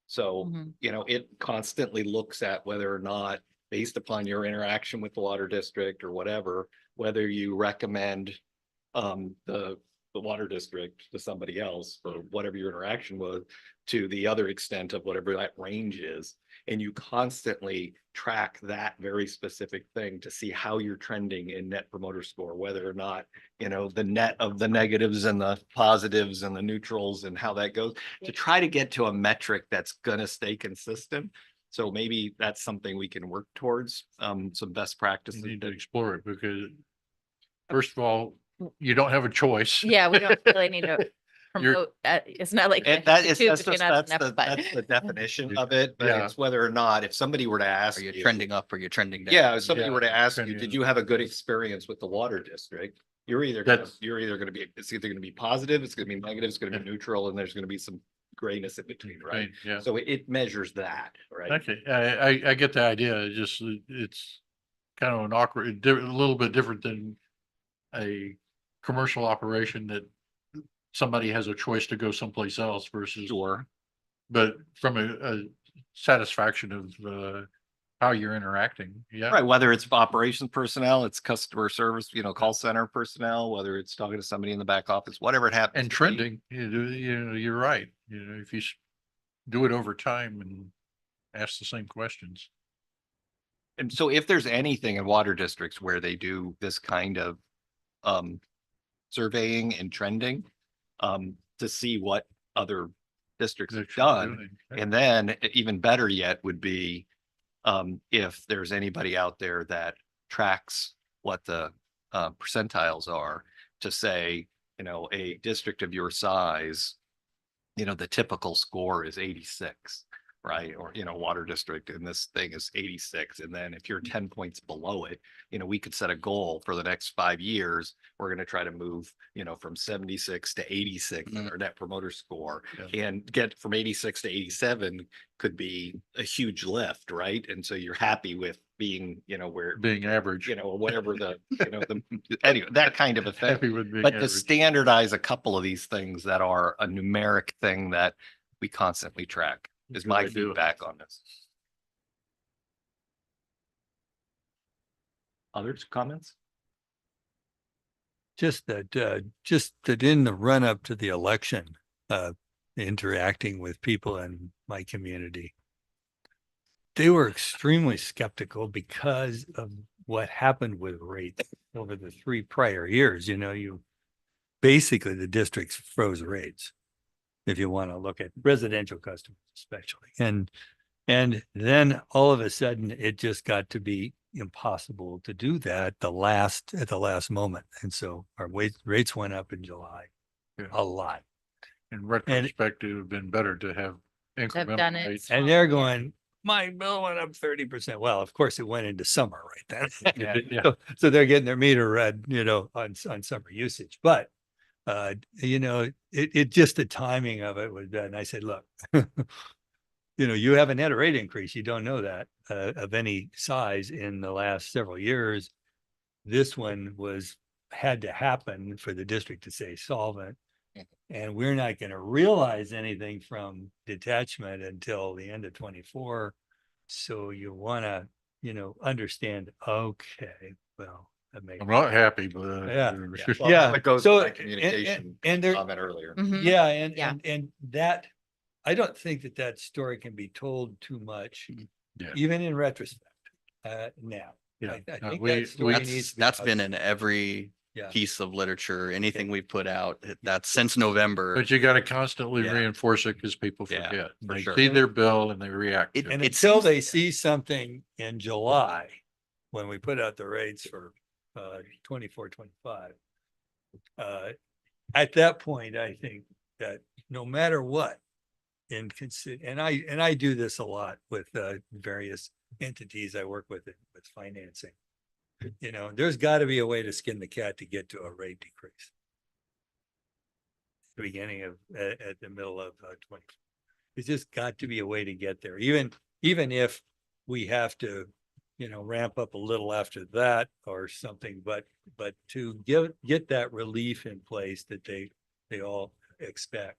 S7: So,
S2: Mhm.
S7: It constantly looks at whether or not, based upon your interaction with the water district or whatever, whether you recommend the water district to somebody else for whatever your interaction was, to the other extent of whatever that range is. And you constantly track that very specific thing to see how you're trending in Net Promoter Score, whether or not, the net of the negatives and the positives and the neutrals and how that goes, to try to get to a metric that's gonna stay consistent. So maybe that's something we can work towards, some best
S1: You
S7: practices.
S1: need to explore it because first of all, you don't have a choice.
S2: Yeah, we don't really need to promote, it's not like.
S7: And
S2: the
S7: that is,
S2: two
S7: that's
S2: between
S7: just,
S2: us
S7: that's
S2: and
S7: the,
S2: everybody.
S7: that's the definition of it, but
S1: Yeah.
S7: it's whether or not, if somebody were to ask
S3: Are you
S7: you.
S3: trending up or you're trending down?
S7: Yeah, if somebody
S1: Yeah,
S7: were to ask you,
S1: trending
S7: did
S1: up.
S7: you have a good experience with the water district? You're either gonna be, it's either gonna be positive, it's gonna be negative, it's gonna be neutral, and there's gonna be some grayness in between, right?
S1: Yeah.
S7: So it measures that, right?
S1: Okay, I get the idea. It's just, it's kind of an awkward, a little bit different than a commercial operation that somebody has a choice to go someplace else versus,
S7: Sure.
S1: but from a satisfaction of how you're interacting. Yeah.
S7: Right, whether it's operations personnel, it's customer service, call center personnel, whether it's talking to somebody in the back office, whatever it happens.
S1: And
S7: to be.
S1: trending, you're right. If you do it over time and ask the same questions.
S7: And so if there's anything in water districts where they do this kind of surveying and trending, to see what other districts have
S1: That you're
S7: done.
S1: doing.
S7: And then even better yet would be if there's anybody out there that tracks what the percentiles are, to say, a district of your size, the typical score is 86, right? Or, water district, and this thing is 86. And then if you're 10 points below it, we could set a goal for the next 5 years. We're going to try to move, from 76 to 86 in our net promoter score, and get from 86 to 87 could be a huge lift, right? And so you're happy with being, where,
S1: Being average.
S7: or whatever anyway, that kind of a thing.
S1: Happy with being
S7: But to
S1: average.
S7: standardize a couple of these things that are a numeric thing that we constantly track is
S1: Good
S7: my
S1: idea.
S7: feedback on this. Others, comments?
S6: Just that in the run up to the election, interacting with people in my community, they were extremely skeptical because of what happened with rates over the 3 prior years. Basically the districts froze rates, if you want to look at residential customers especially. And then all of a sudden it just got to be impossible to do that at the last moment. And so our rates went up in July
S1: Yeah.
S6: a lot.
S1: In retrospect, it would have been better to have incremental
S2: done it.
S1: rates.
S6: And they're going, my bill went up 30%. Well, of course, it went into summer right then.
S1: Yeah, yeah.
S6: So they're getting their meter read, on summer usage, but it just the timing of it was bad. And I said, look, you haven't had a rate increase. You don't know that of any size in the last several years. This one had to happen for the district to stay solvent. And we're not going to realize anything from detachment until the end of 24. So you want to, understand, okay, well, that makes.
S1: I'm not happy, but.
S6: Yeah.
S7: Well,
S6: Yeah,
S7: That goes
S6: so-
S7: to my
S6: and-
S7: communication
S6: and there-
S7: comment earlier.
S2: Mhm.
S6: Yeah,
S2: Yeah.
S6: and that, I don't think that story can be told too much,
S1: Yeah.
S6: even in retrospect, now.
S1: Yeah,
S6: I
S1: no,
S6: think
S1: we-
S6: that story needs
S3: That's,
S6: to be
S3: that's
S6: out
S3: been
S6: there.
S3: in every
S6: Yeah.
S3: piece of literature, anything we've put out, that's since November.
S1: But you gotta constantly
S3: Yeah.
S1: reinforce it because people
S3: Yeah,
S1: forget.
S3: for
S1: They
S3: sure.
S1: see their bill and they react
S3: It-
S1: to
S6: And
S1: it.
S6: until
S3: seems-
S6: they see something in July, when we put out the rates for 24, 25. At that point, I think that no matter what, and I do this a lot with various entities I work with financing. There's got to be a way to skin the cat to get to a rate decrease. The beginning of, at the middle of 20. There's just got to be a way to get there, even if we have to, ramp up a little after that or something, but to get that relief in place that they all expect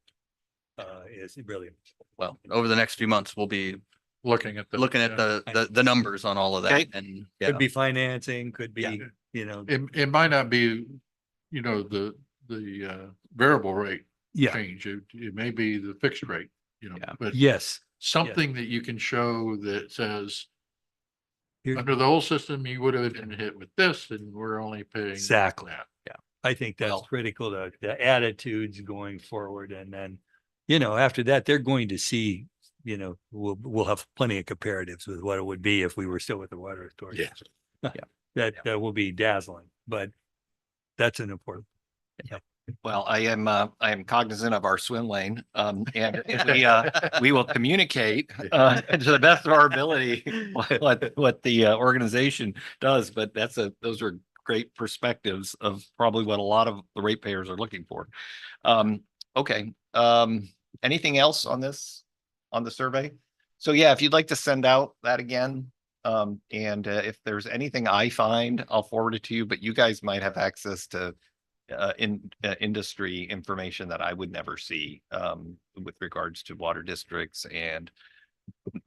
S6: is really.
S3: Well, over the next few months, we'll be
S1: Looking at the.
S3: looking at
S1: yeah.
S3: the numbers on all of that
S4: Okay.
S3: and
S6: Could be financing, could
S3: Yeah.
S6: be,
S1: It might not be, the variable rate
S6: yeah,
S1: change. It may be the fixed rate,
S3: Yeah.
S1: but
S6: yes.
S1: something that you can show that says,
S6: Here-
S1: under the old system, you would have been hit with this and we're only paying.
S6: Exactly.
S1: that.
S6: I think that's
S3: Well-
S6: critical to the attitudes going forward. And then, after that, they're going to see, we'll have plenty of comparatives with what it would be if we were still with the water authority. That will be dazzling, but that's an important.
S4: Well, I am cognizant of our swim lane, and we will communicate, to the best of our ability what the organization does, but those are great perspectives of probably what a lot of the ratepayers are looking for. Okay, anything else on the survey? So yeah, if you'd like to send out that again, and if there's anything I find, I'll forward it to you, but you guys might have access to industry information that I would never see with regards to water districts and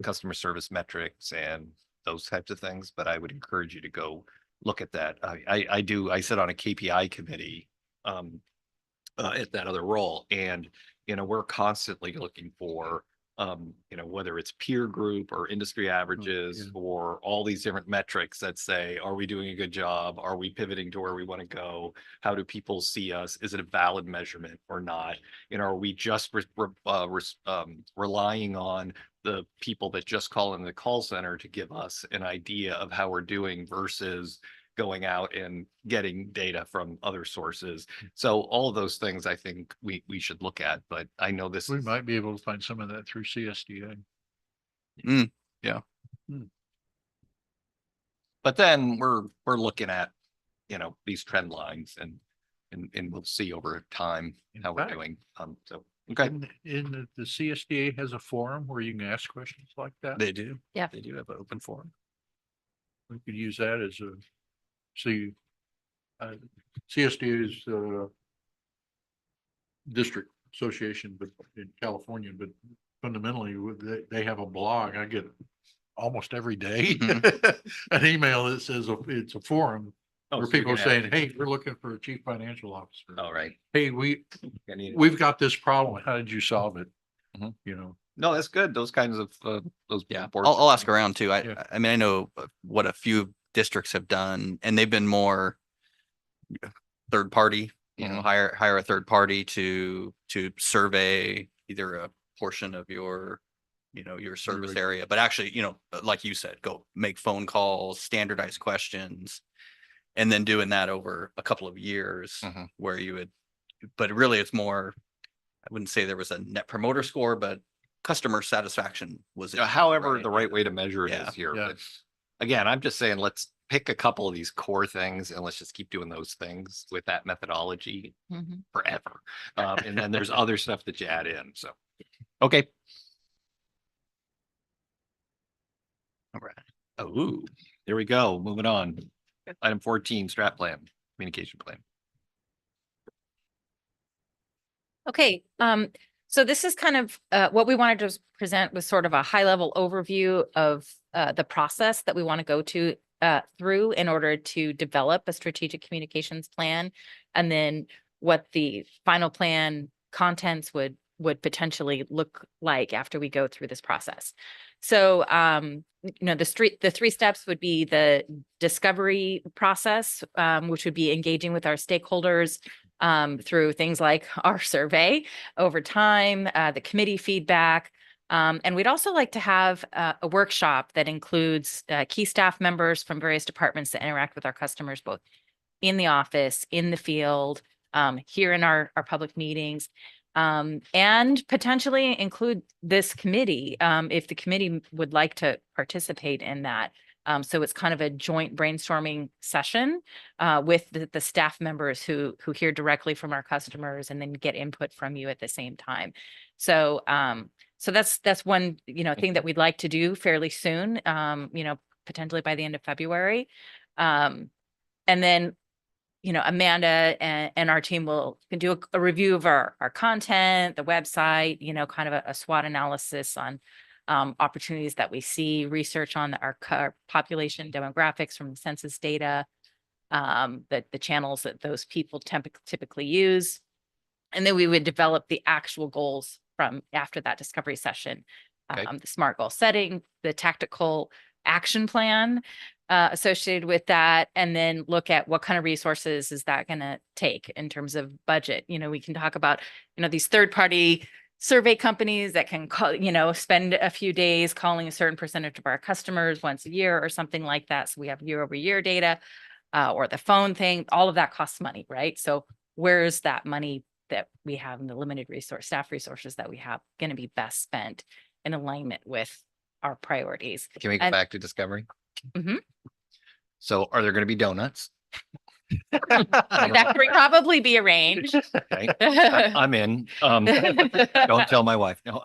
S4: customer service metrics and those types of things, but I would encourage you to go look at that. I sit on a KPI committee at that other role, and we're constantly looking for whether it's peer group or industry averages or all these different metrics that say, are we doing a good job? Are we pivoting to where we want to go? How do people see us? Is it a valid measurement or not? Are we just relying on the people that just call in the call center to give us an idea of how we're doing versus going out and getting data from other sources? So all of those things I think we should look at, but I know this
S1: We
S4: is.
S1: might be able to find some of that through CSDA.
S4: But then we're looking at, these trend lines and we'll see over time how we're
S1: fact-
S4: doing. So, okay.
S1: In the CSDA has a forum where you can ask questions like that.
S3: they do.
S2: Yeah.
S3: They do have an open forum.
S1: We could use that as CSDA is district association, but in California, but fundamentally they have a blog. I get almost every day an email that says it's a forum
S4: Oh,
S1: where
S4: so you're
S1: people are
S4: gonna
S1: saying, hey, we're looking for a chief financial officer.
S4: All right.
S1: Hey,
S4: I need-
S1: we've got this problem. How did you solve it?
S4: Mhm.
S1: No,
S4: No, that's good. Those kinds of, those.
S3: Yeah,
S4: boards-
S3: I'll ask around too.
S1: Yeah.
S3: I mean, I know what a few districts have done, and they've been more third party,
S4: Mhm.
S3: hire a third party to survey either a portion of your service
S1: Right.
S3: area, but actually, like you said, go make phone calls, standardize questions, and then doing that over a couple of years
S4: Mhm.
S3: where you would, but really it's more, I wouldn't say there was a net promoter score, but customer satisfaction was.
S4: However,
S3: right?
S4: the right way to measure it
S3: Yeah.
S4: is here.
S1: Yeah.
S4: But again, I'm just saying, let's pick a couple of these core things and let's just keep doing those things with that methodology
S2: Mhm.
S4: forever. And then there's other stuff that you add in. So, okay.
S3: All right.
S4: Oh, there we go. Moving on. Item 14, strat plan, communication plan.
S2: Okay, so this is kind of what we wanted to present was sort of a high level overview of the process that we want to go to through in order to develop a strategic communications plan, and then what the final plan contents would potentially look like after we go through this process. So the three steps would be the discovery process, which would be engaging with our stakeholders through things like our survey over time, the committee feedback. And we'd also like to have a workshop that includes key staff members from various departments that interact with our customers, both in the office, in the field, here in our public meetings, and potentially include this committee if the committee would like to participate in that. So it's kind of a joint brainstorming session with the staff members who hear directly from our customers and then get input from you at the same time. So so that's one thing that we'd like to do fairly soon. Potentially by the end of February, and then Amanda and our team can do a review of our content, the website, kind of a SWOT analysis on opportunities that we see, research on our population demographics from the census data, the channels that those people typically use. And then we would develop the actual goals from after that discovery session,
S4: Okay.
S2: The SMART goal setting, the tactical action plan associated with that, and then look at what kind of resources is that going to take in terms of budget. We can talk about, these third-party survey companies that can call, spend a few days calling a certain percentage of our customers once a year or something like that. So we have year-over-year data, or the phone thing. All of that costs money, right? So where's that money that we have in the limited staff resources that we have going to be best spent in alignment with our priorities?
S4: Can we go
S2: And-
S4: back to discovery?
S2: Mhm.
S4: So are there going to be donuts?
S2: That could probably be arranged.
S4: Okay, I'm in. Don't tell my wife. No.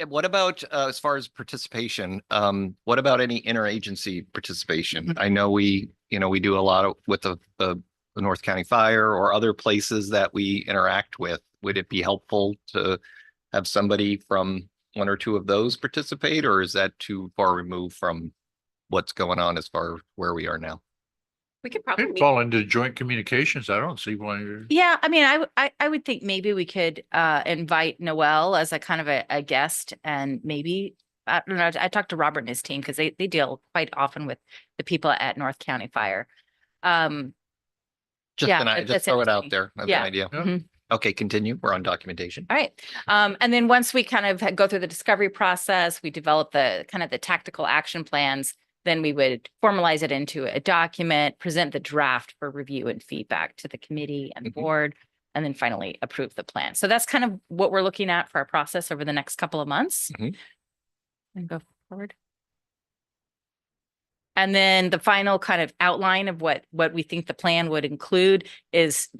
S4: And what about as far as participation? What about any interagency participation? I know we do a lot with the North County Fire or other places that we interact with. Would it be helpful to have somebody from one or two of those participate, or is that too far removed from what's going on as far as where we are now?
S8: We could
S1: It'd
S8: probably,
S1: fall into joint communications. I don't see why you're.
S2: Yeah, I mean, I would think maybe we could invite Noel as a kind of a guest, and maybe I don't know. I talked to Robert and his team because they deal quite often with the people at North County Fire.
S4: Just
S2: Yeah,
S4: just
S2: that's
S4: throw it out
S2: interesting.
S4: there. That's
S2: Yeah.
S4: an idea.
S1: Yeah.
S2: Mhm.
S4: Okay, continue. We're on documentation.
S2: All right. And then once we kind of go through the discovery process, we develop the kind of the tactical action plans, then we would formalize it into a document, present the draft for review and feedback to the committee and the
S4: Mhm.
S2: board, and then finally approve the plan. So that's kind of what we're looking at for our process over the next couple of months.
S4: Mhm.
S2: And go forward. And then the final kind of outline of what we think the plan would include is,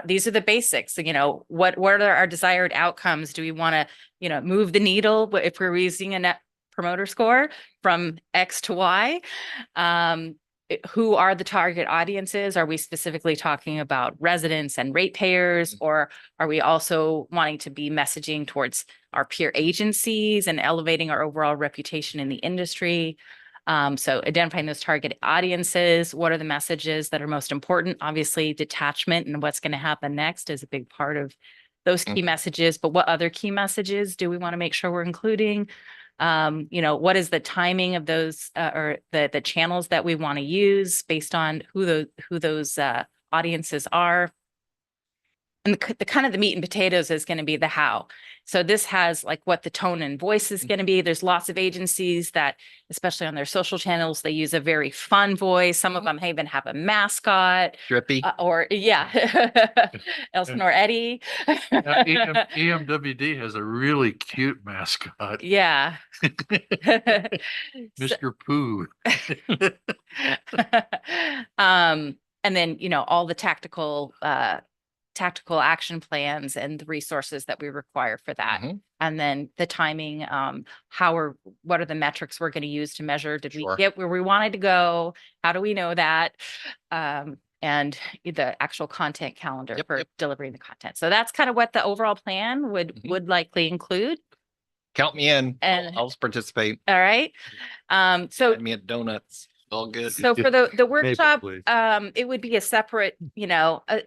S2: these are the basics. What are our desired outcomes? Do we want to, move the needle if we're using a net promoter score from X to Y? Who are the target audiences? Are we specifically talking about residents and ratepayers, or are we also wanting to be messaging towards our peer agencies and elevating our overall reputation in the industry? So identifying those target audiences, what are the messages that are most important? Obviously, detachment and what's going to happen next is a big part of those key messages, but what other key messages do we want to make sure we're including? What is the timing of those or the channels that we want to use based on who those audiences are? And the kind of the meat and potatoes is going to be the how. So this has like what the tone and voice is going to be. There's lots of agencies that, especially on their social channels, they use a very fun voice. Some of them even have a mascot
S4: Drippy.
S2: or yeah, Elsinore Eddie.
S1: EMWD has a really cute mascot,
S2: Yeah. So-
S1: Mr. Pooh.
S2: And then, all the tactical action plans and the resources that we require for that.
S4: Mhm.
S2: And then the timing, what are the metrics we're going to use to measure? Did we
S4: Sure.
S2: get where we wanted to go? How do we know that? And the actual content calendar
S4: Yep,
S2: for
S4: yep.
S2: delivering the content. So that's kind of what the overall plan would
S4: Mhm.
S2: likely include.
S4: Count me in.
S2: And-
S4: I'll participate.
S2: All right. So
S4: Add me at donuts. All good.
S2: So for the workshop,
S6: please.
S2: it would be a separate,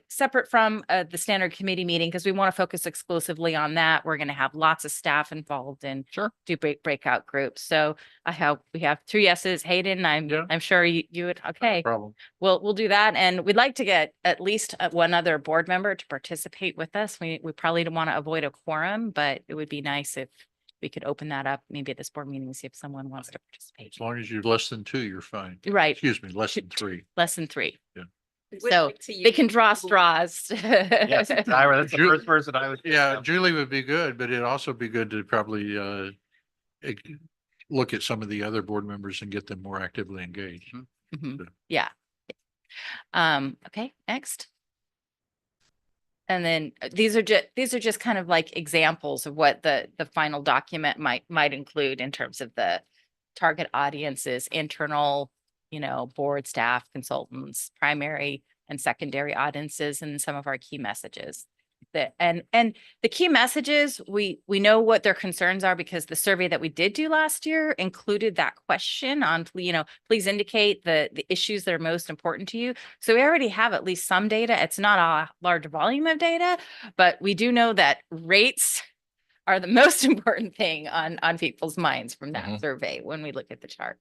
S2: separate from the standard committee meeting, because we want to focus exclusively on that. We're going to have lots of staff involved and
S4: Sure.
S2: do breakout groups. So we have 3 yeses. Hayden,
S1: Yeah.
S2: I'm sure you would, okay.
S1: Problem.
S2: We'll do that. And we'd like to get at least one other board member to participate with us. We probably don't want to avoid a quorum, but it would be nice if we could open that up maybe at this board meeting, see if someone wants to participate.
S1: As long as you're less than 2, you're fine.
S2: Right,
S1: Excuse me, less than 3.
S2: less than 3.
S8: We would
S2: So
S8: like to
S2: they
S8: use
S2: can draw
S8: Google-
S2: straws.
S4: Yes, Ira, that's the
S1: Ju-
S4: first person I would.
S1: Yeah, Julie would be good, but it'd also be good to probably look at some of the other board members and get them more actively engaged.
S2: Mhm. Yeah. Okay, next. And then these are just kind of like examples of what the final document might include in terms of the target audiences, internal, board staff, consultants, primary and secondary audiences, and some of our key messages. And the key messages, we know what their concerns are because the survey that we did do last year included that question on, please indicate the issues that are most important to you. So we already have at least some data. It's not a large volume of data, but we do know that rates are the most important thing on people's minds from that
S4: Mhm.
S2: survey when we look at the chart.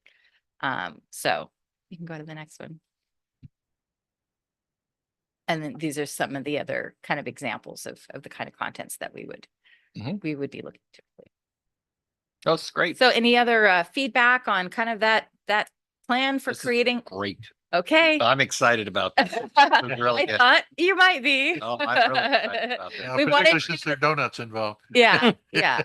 S2: So you can go to the next one. And then these are some of the other kind of examples of the kind of contents that we would
S4: Mhm.
S2: be looking to.
S4: Oh, it's great.
S2: So any other feedback on kind of that plan for
S4: This is
S2: creating?
S4: Great.
S2: Okay.
S4: I'm excited about this.
S2: I
S4: really good.
S2: thought you might be.
S4: Oh, I'm really excited about
S1: Yeah,
S4: this.
S2: We wanted
S1: particularly
S2: to-
S1: since there are donuts involved.
S2: Yeah, yeah.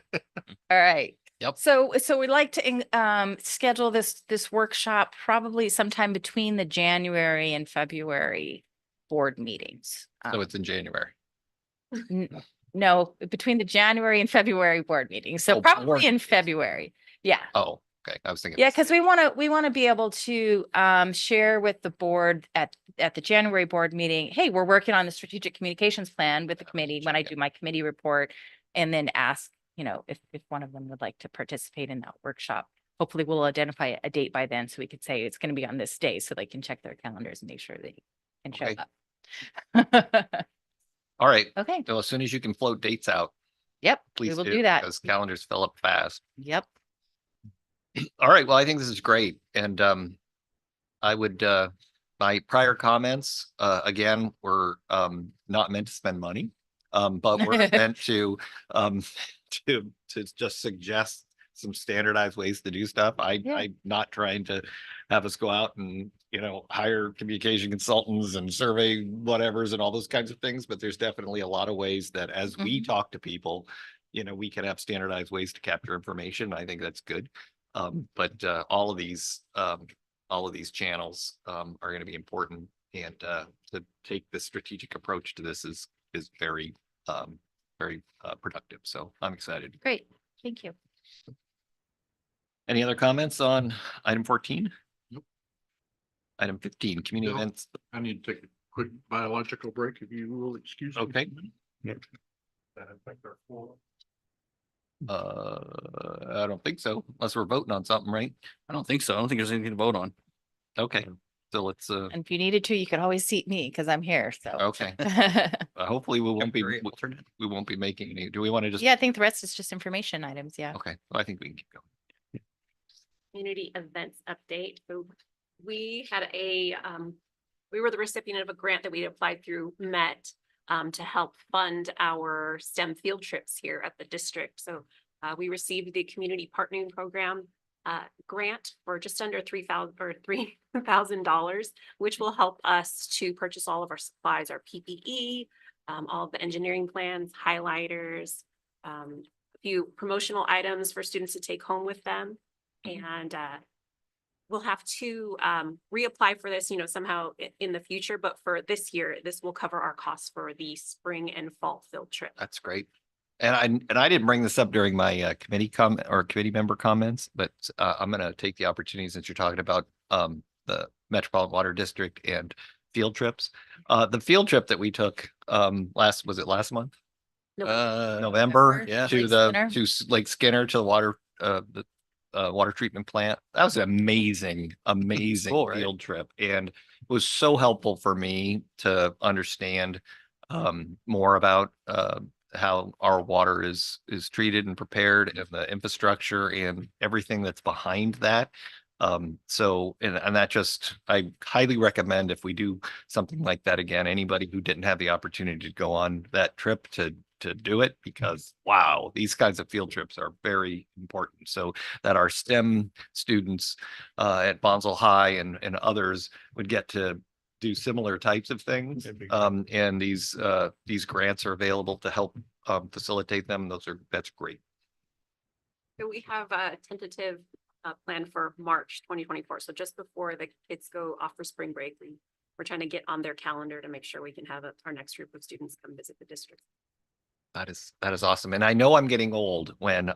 S2: All right.
S4: Yep.
S2: So we'd like to schedule this workshop probably sometime between the January and February board meetings.
S4: So it's in January.
S2: No, between the January and February board meetings. So
S4: Oh, board
S2: probably in
S4: meetings.
S2: February. Yeah.
S4: Oh, okay. I was thinking.
S2: Yeah, because we want to be able to share with the board at the January board meeting, hey, we're working on the strategic communications plan with the committee when I do my committee report, and then ask, if one of them would like to participate in that workshop. Hopefully we'll identify a date by then so we could say it's going to be on this day so they can check their calendars and make sure they can show
S4: Okay.
S2: up.
S4: All right.
S2: Okay,
S4: So as soon as you can float dates out,
S2: yep, we
S4: please
S2: will do that.
S4: because calendars fill up fast.
S2: Yep.
S4: All right. Well, I think this is great. And I would my prior comments, again, were not meant to spend money. But we're meant to to just suggest some standardized ways to do stuff.
S2: Yeah.
S4: I'm not trying to have us go out and, hire communication consultants and survey whatevers and all those kinds of things, but there's definitely a lot of ways that as we talk to people, we can have standardized ways to capture information. I think that's good. But all of these channels are going to be important, and to take the strategic approach to this is very productive. So I'm excited.
S2: Great. Thank you.
S4: Any other comments on item 14?
S1: Nope.
S4: Item 15, community
S1: No.
S4: events.
S1: I need to take a quick biological break if you will excuse me.
S4: Okay.
S6: Yep.
S1: That affect our floor.
S4: I don't think so, unless we're voting on something, right?
S3: I don't think so. I don't think there's anything to vote on.
S4: Okay, so let's,
S2: And if you needed to, you could always seat me because I'm here. So.
S4: okay, hopefully we won't be,
S3: Temporary alternate.
S4: we won't be making any, do we want to just?
S2: Yeah, I think the rest is just information items. Yeah.
S4: Okay, well, I think we can keep going.
S8: Community events update. So we had we were the recipient of a grant that we applied through MET to help fund our STEM field trips here at the district. So we received the Community Partnering Program grant for just under $3,000, which will help us to purchase all of our supplies, our PPE, all of the engineering plans, highlighters, a few promotional items for students to take home with them. And we'll have to reapply for this, somehow in the future, but for this year, this will cover our costs for the spring and fall field trip.
S4: That's great. And I didn't bring this up during my committee member comments, but I'm going to take the opportunity since you're talking about the Metropolitan Water District and field trips. The field trip that we took was it last month? November
S3: yeah.
S4: to Lake Skinner to the water treatment plant. That was an amazing
S3: Cool, right?
S4: field trip, and it was so helpful for me to understand more about how our water is treated and prepared, and the infrastructure and everything that's behind that. So that just, I highly recommend if we do something like that again, anybody who didn't have the opportunity to go on that trip to do it, because wow, these kinds of field trips are very important. So that our STEM students at Bonsall High and others would get to do similar types of things.
S6: That'd be great.
S4: And these grants are available to help facilitate them. That's great.
S8: So we have a tentative plan for March 2024. So just before the kids go off for spring break, we're trying to get on their calendar to make sure we can have our next group of students come visit the district.
S4: That is awesome. And I know I'm getting old when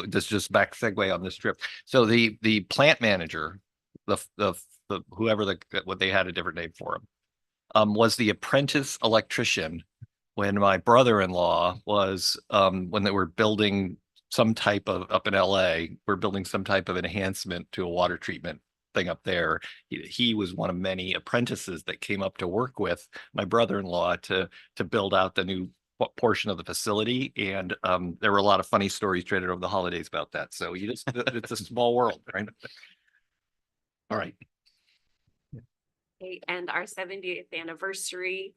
S4: this just back segue on this trip. So the plant manager, what they had a different name for him, was the apprentice electrician when my brother-in-law was, when they were building some type of, up in LA, we're building some type of enhancement to a water treatment thing up there. He was one of many apprentices that came up to work with my brother-in-law to build out the new portion of the facility. And there were a lot of funny stories traded over the holidays about that. So it's a small world, right? All right.
S8: Okay, and our 70th anniversary.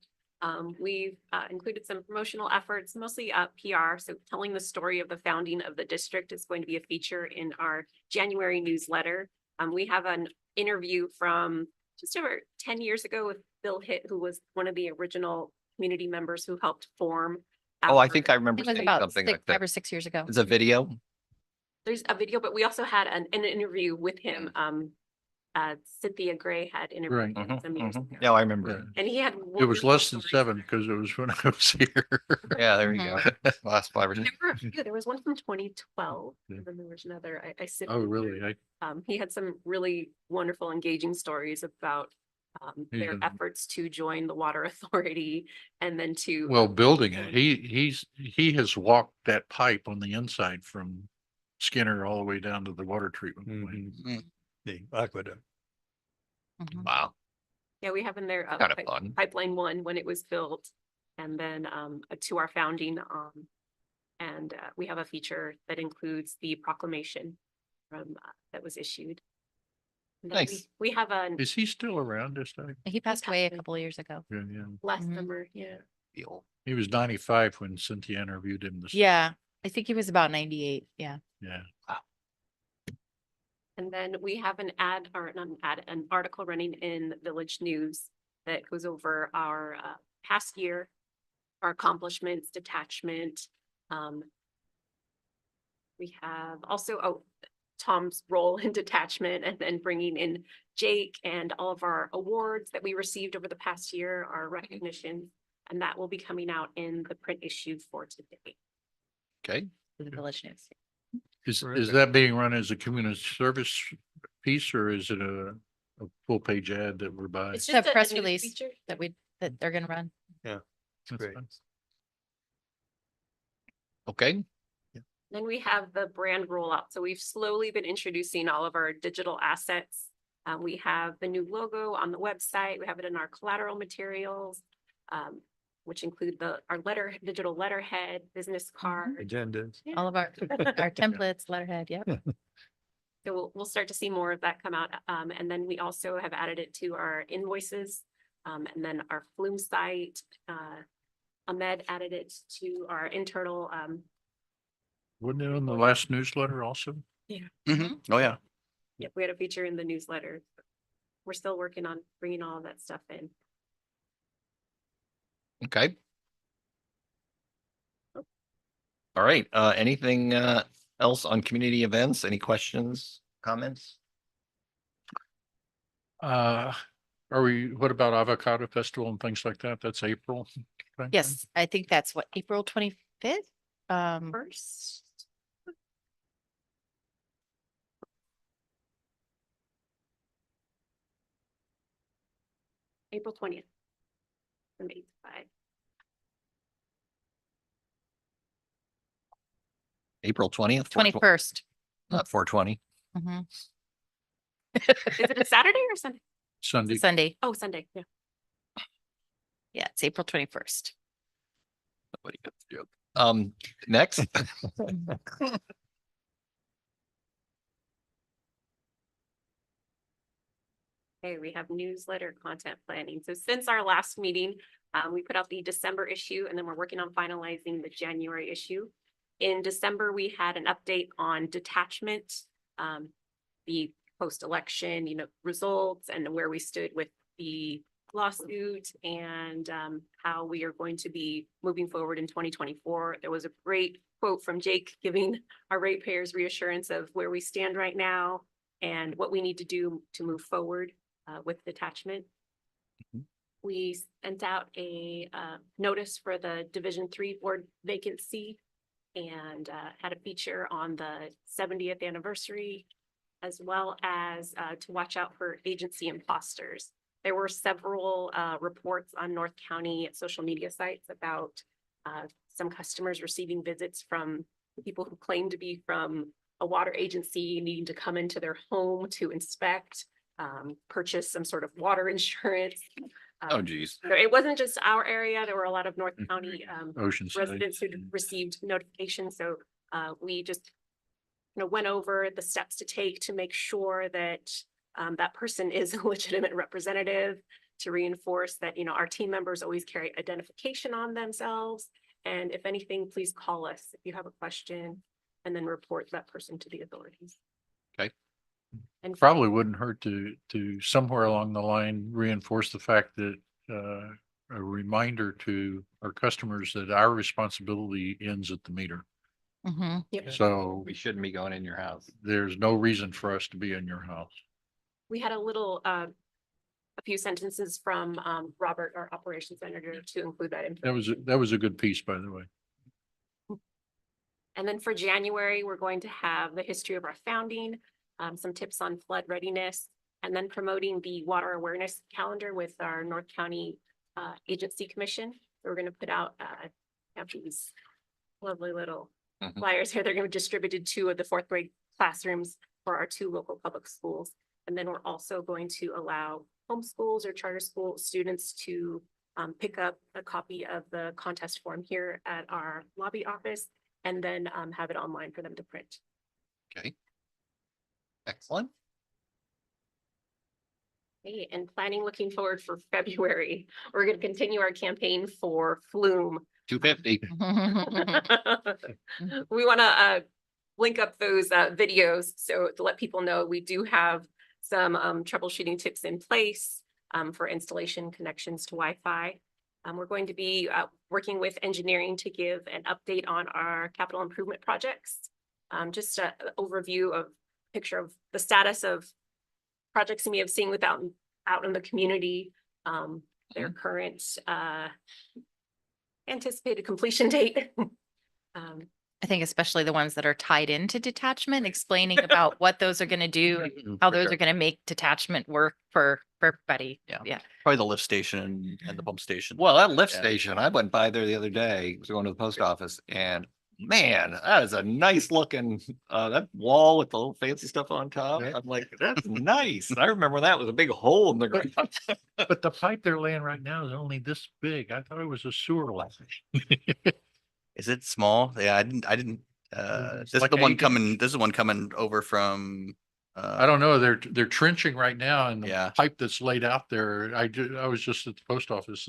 S8: We've included some promotional efforts, mostly PR. So telling the story of the founding of the district is going to be a feature in our January newsletter. We have an interview from just over 10 years ago with Bill Hitt, who was one of the original community members who helped form.
S4: Oh, I think I remember
S2: It was
S4: seeing
S2: about
S4: something like
S2: 5 or
S4: that.
S2: 6 years ago.
S4: It's a video.
S8: There's a video, but we also had an interview with him. Cynthia Gray had interviewed
S1: Right.
S8: him some years ago.
S4: Yeah, I remember.
S1: Yeah.
S8: And he had.
S1: It was
S8: wonderful
S1: less than
S8: stories.
S1: 7 because it was when I was here.
S4: Yeah, there you go. Last 5 or 6.
S8: There were a few. There was one from 2012.
S1: Yeah.
S8: And then there was another. I sit.
S1: Oh, really?
S8: He had some really wonderful, engaging stories about their
S1: Yeah.
S8: efforts to join the water authority and then to.
S1: Well, building it, he has walked that pipe on the inside from Skinner all the way down to the water treatment plant.
S6: Mhm. The aqueduct.
S2: Mhm.
S4: Wow,
S8: Yeah, we have in there.
S4: kind of fun.
S8: Pipeline 1 when it was built, and then to our founding. And we have a feature that includes the proclamation from that was issued. And then
S4: Nice.
S8: We have a
S1: Is he still around this time?
S2: He passed away a couple of years ago.
S1: Yeah, yeah.
S8: last
S2: Mhm.
S8: number, yeah.
S4: Deal.
S1: He was 95 when Cynthia interviewed him.
S2: Yeah, I think he was about 98. Yeah.
S1: Yeah.
S8: And then we have an ad, or not an ad, an article running in Village News that goes over our past year, our accomplishments, detachment. We have also Tom's role in detachment, and then bringing in Jake and all of our awards that we received over the past year, our recognition, and that will be coming out in the print issue for today.
S4: Okay.
S2: The Village News.
S1: Is
S6: Terrific.
S1: that being run as a community service piece or is it a full page ad that we're buying?
S8: It's
S2: The
S8: just a
S2: press
S8: news
S2: release
S8: feature.
S2: that they're gonna run.
S6: It's
S1: That's
S6: great.
S1: fine.
S4: Okay.
S8: Then we have the brand rollout. So we've slowly been introducing all of our digital assets. We have the new logo on the website. We have it in our collateral materials, which include our digital letterhead, business card.
S6: Agendas.
S2: All of our templates, letterhead. Yep.
S8: So we'll start to see more of that come out. And then we also have added it to our invoices. And then our Flume site, Ahmed added it to our internal,
S1: Wasn't it in the last newsletter also?
S3: Mhm. Oh, yeah.
S8: yeah, we had a feature in the newsletter. We're still working on bringing all of that stuff in.
S7: Okay. All right, anything else on community events? Any questions, comments?
S1: What about Avocado Festival and things like that? That's April. timeframe?
S2: Yes, I think that's what, April 25th?
S8: First. April 20th. From 8 to 5.
S7: April 20th?
S2: 21st.
S7: Not 420.
S2: Mhm.
S8: Is it a Saturday or Sunday?
S1: Sunday.
S2: Sunday.
S8: Oh, Sunday, yeah.
S2: Yeah, it's April 21st.
S7: Nobody got the joke. Next.
S8: Okay, we have newsletter content planning. So since our last meeting, we put out the December issue and then we're working on finalizing the January issue. In December, we had an update on detachment, the post-election, results and where we stood with the lawsuit and how we are going to be moving forward in 2024. There was a great quote from Jake giving our ratepayers reassurance of where we stand right now and what we need to do to move forward with detachment. We sent out a notice for the Division 3 board vacancy and had a feature on the 70th anniversary, as well as to watch out for agency imposters. There were several reports on North County social media sites about some customers receiving visits from people who claim to be from a water agency needing to come into their home to inspect, purchase some sort of water insurance.
S7: Oh, geez.
S8: So it wasn't just our area. There were a lot of North
S1: Mhm.
S8: County
S1: Oceanside.
S8: residents who received notifications. So we just went over the steps to take to make sure that that person is a legitimate representative, to reinforce that, our team members always carry identification on themselves. And if anything, please call us if you have a question and then report that person to the authorities.
S7: Okay.
S8: And
S1: Probably wouldn't hurt to somewhere along the line reinforce the fact that a reminder to our customers that our responsibility ends at the meter.
S2: Mhm.
S1: So
S7: We shouldn't be going in your house.
S1: there's no reason for us to be in your house.
S8: we had a few sentences from Robert, our operations manager, to include that information.
S1: That was a good piece, by the way.
S8: And then for January, we're going to have the history of our founding, some tips on flood readiness, and then promoting the water awareness calendar with our North County Agency Commission. So we're going to put out have these lovely little
S7: Mhm.
S8: flyers here. They're going to be distributed to the 4th grade classrooms for our 2 local public schools. And then we're also going to allow homeschools or charter school students to pick up a copy of the contest form here at our lobby office and then have it online for them to print.
S7: Okay. Excellent.
S8: Okay, and planning, looking forward for February, we're going to continue our campaign for Flume.
S7: 250.
S8: We want to link up those videos so to let people know we do have some troubleshooting tips in place for installation connections to Wi-Fi. We're going to be working with engineering to give an update on our capital improvement projects. Just an overview of picture of the status of projects you may have seen out in the community, their current anticipated completion date.
S2: I think especially the ones that are tied into detachment, explaining about what those are gonna do, and how
S3: For
S2: those
S3: sure.
S2: are gonna make detachment work for everybody.
S3: Yeah.
S2: Yeah.
S3: Probably the lift station and the pump station.
S7: Well, that lift
S3: Yeah.
S7: station, I went by there the other day, was going to the post office, and man, that is a nice looking, that wall with the little fancy stuff on top.
S1: Yeah.
S7: I'm like, that's nice. I remember that was a big hole in the ground.
S1: But the pipe they're laying right now is only this big. I thought it was a sewer line.
S3: Is it small? Yeah, I didn't,
S1: It's
S3: this is
S1: like
S3: the one
S1: 8
S3: coming,
S1: inch.
S3: this is one coming over from
S1: I don't know. They're trenching right now and
S3: Yeah.
S1: the pipe that's laid out there. I was just at the post office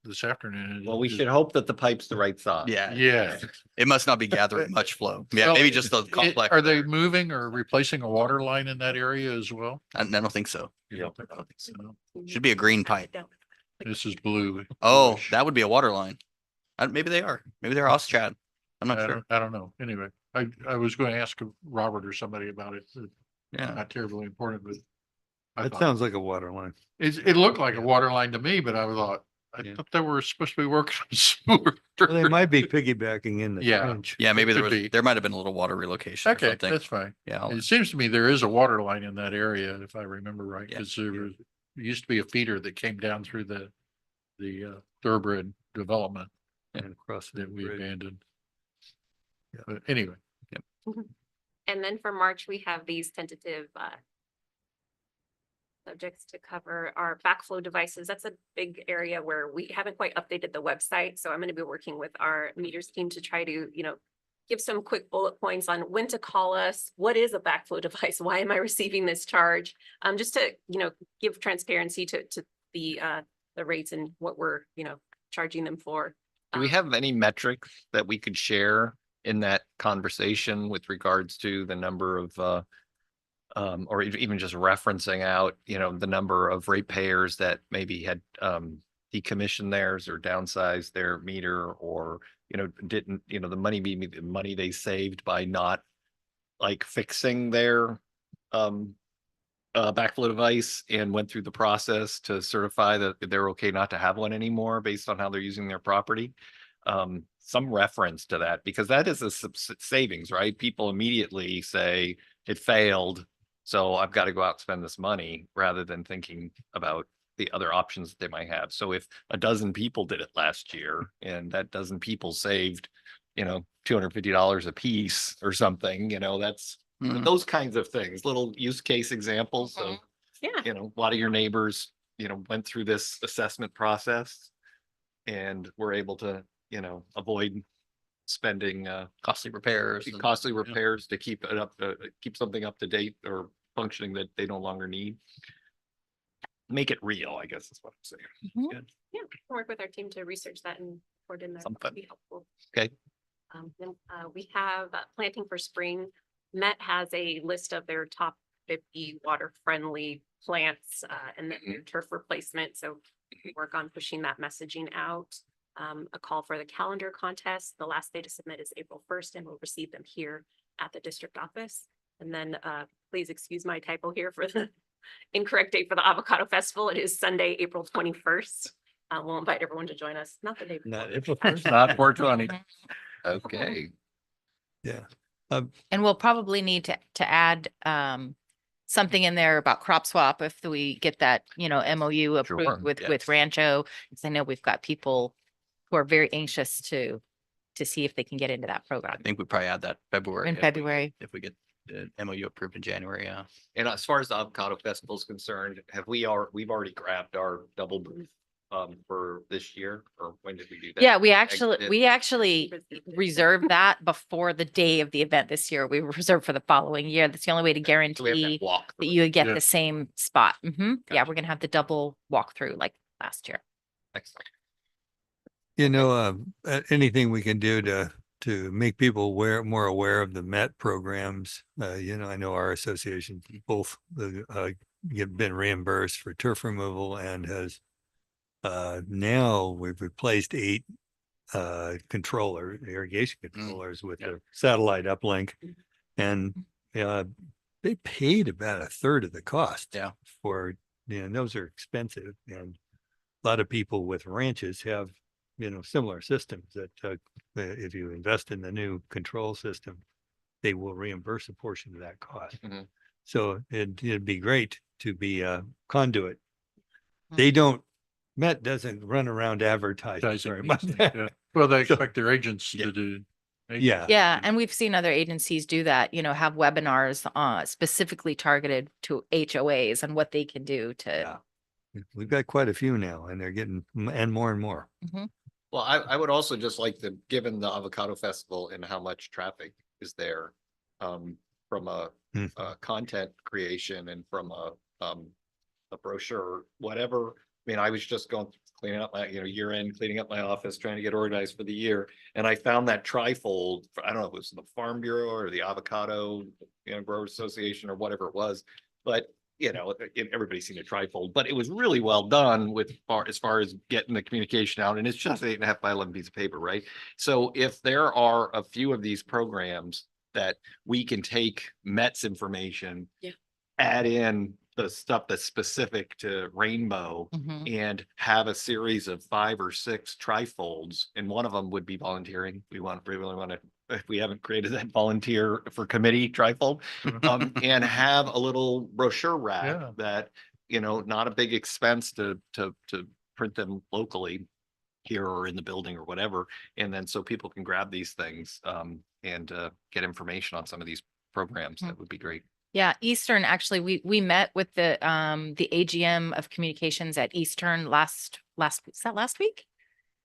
S1: this afternoon. and
S4: Well, we
S1: it-
S4: should hope that the pipe's the right size.
S3: Yeah.
S1: Yeah.
S3: It must not be gathering much flow. Yeah,
S1: Well,
S3: maybe just the
S1: it-
S3: complex.
S1: Are they moving or replacing a water line in that area as well?
S3: I don't think so.
S1: Yeah.
S3: I don't think so. Should be a green pipe.
S1: This is blue.
S3: Oh,
S1: bluish.
S3: that would be a water line. Maybe they are. Maybe they're off, Chad. I'm not sure.
S1: I don't know. Anyway, I was going to ask Robert or somebody about it.
S3: Yeah.
S1: Not terribly important, but I
S6: That
S1: thought
S6: sounds like a water line.
S1: it looked like a water line to me, but I thought
S6: Yeah.
S1: they were supposed to be working on sewer.
S6: Well, they might be piggybacking in the
S1: Yeah.
S6: trench.
S3: Yeah, maybe
S1: Could be.
S3: there might have been a little water relocation or
S1: Okay,
S3: something.
S1: that's fine.
S3: Yeah.
S1: It seems to me there is a water line in that area, if I remember right,
S3: Yeah.
S1: because there used to be a feeder that came down through the thoroughbred development
S6: And across the
S1: that we
S6: bridge.
S1: abandoned.
S6: Yeah.
S1: But anyway,
S8: And then for March, we have these tentative subjects to cover our backflow devices. That's a big area where we haven't quite updated the website. So I'm going to be working with our meters team to try to, give some quick bullet points on when to call us. What is a backflow device? Why am I receiving this charge? Just to, give transparency to the rates and what we're, charging them for.
S7: Do we have any metrics that we could share in that conversation with regards to the number of or even just referencing out, the number of ratepayers that maybe had decommissioned theirs or downsized their meter or, didn't, the money they saved by not like fixing their backflow device and went through the process to certify that they're okay not to have one anymore based on how they're using their property. Some reference to that, because that is a savings, right? People immediately say it failed, so I've got to go out and spend this money rather than thinking about the other options that they might have. So if a dozen people did it last year and that dozen people saved, $250 a piece or something, that's
S3: Mhm.
S7: those kinds of things, little use case examples of,
S8: Yeah.
S7: a lot of your neighbors, went through this assessment process and were able to, avoid spending
S3: Costly repairs. and-
S7: costly repairs to keep it up, keep something up to date or functioning that they no longer need. Make it real, I guess is what I'm saying.
S8: Yeah, work with our team to research that and report in there. That
S7: Something.
S8: would be helpful.
S7: Okay.
S8: Then we have planting for spring. Met has a list of their top 50 water-friendly plants and then their turf replacement. So work on pushing that messaging out. A call for the calendar contest. The last day to submit is April 1st and we'll receive them here at the district office. And then please excuse my typo here for the incorrect date for the Avocado Festival. It is Sunday, April 21st. We'll invite everyone to join us, not the day.
S6: Not
S8: before.
S6: April 1st.
S7: Not 420. Okay.
S6: Yeah.
S2: And we'll probably need to add something in there about crop swap if we get that, MOU approved with
S3: yes.
S2: Rancho. Because I know we've got people who are very anxious to see if they can get into that
S3: I
S2: program
S3: think we probably add that February.
S2: in
S3: if we-
S2: February.
S3: If we get the MOU approved in January, yeah.
S7: And as far as the avocado festival is concerned, we've already grabbed our double booth for this year, or when did we do that?
S2: Yeah, we
S7: did.
S2: actually reserved that before the day of the event this year. We reserved for the following year. That's the only way to
S7: So we have
S2: guarantee
S7: that walk.
S2: that you would get
S1: Yeah.
S2: the same spot. Yeah,
S7: Gotcha.
S2: we're gonna have the double walkthrough like last year.
S7: Excellent.
S6: Anything we can do to make people more aware of the Met programs. I know our association both have been reimbursed for turf removal and has now we've replaced 8 irrigation controllers with
S3: yeah.
S6: a satellite uplink. And they paid about a third of the cost.
S3: Yeah.
S6: For, those are expensive, and a lot of people with ranches have, similar systems that if you invest in the new control system, they will reimburse a portion of that cost.
S7: Mhm.
S6: So it'd be great to be a conduit. They don't, Met doesn't run around advertising.
S1: advertising
S6: Sorry
S1: these
S6: about
S1: things,
S6: that.
S1: yeah. Well, they
S6: So-
S1: expect their agents
S3: Yeah.
S1: to do.
S6: Yeah.
S2: Yeah, and we've seen other agencies do that, have webinars specifically targeted to HOAs and what they can do to.
S6: Yeah. We've got quite a few now, and they're getting and more and more.
S7: Well, I would also just like to, given the avocado festival and how much traffic is there, from a
S6: Hmm.
S7: content creation and from a brochure, whatever. I mean, I was just going, cleaning up my, year end, cleaning up my office, trying to get organized for the year. And I found that trifold, I don't know if it was the Farm Bureau or the Avocado, Growers Association or whatever it was. But, everybody's seen a trifold, but it was really well done as far as getting the communication out. And it's just 8.5 by 11 piece of paper, right? So if there are a few of these programs that we can take Met's information,
S2: Yeah.
S7: add in the stuff that's specific to Rainbow,
S2: Mhm.
S7: and have a series of 5 or 6 trifolds, and one of them would be volunteering. We really want to, if we haven't created that volunteer for committee trifold, and have a little brochure rack
S1: Yeah.
S7: that, not a big expense to print them locally here or in the building or whatever. And then so people can grab these things, and get information on some of these programs. That would be great.
S2: Yeah, Eastern, actually, we met with the AGM of communications at Eastern is that last week?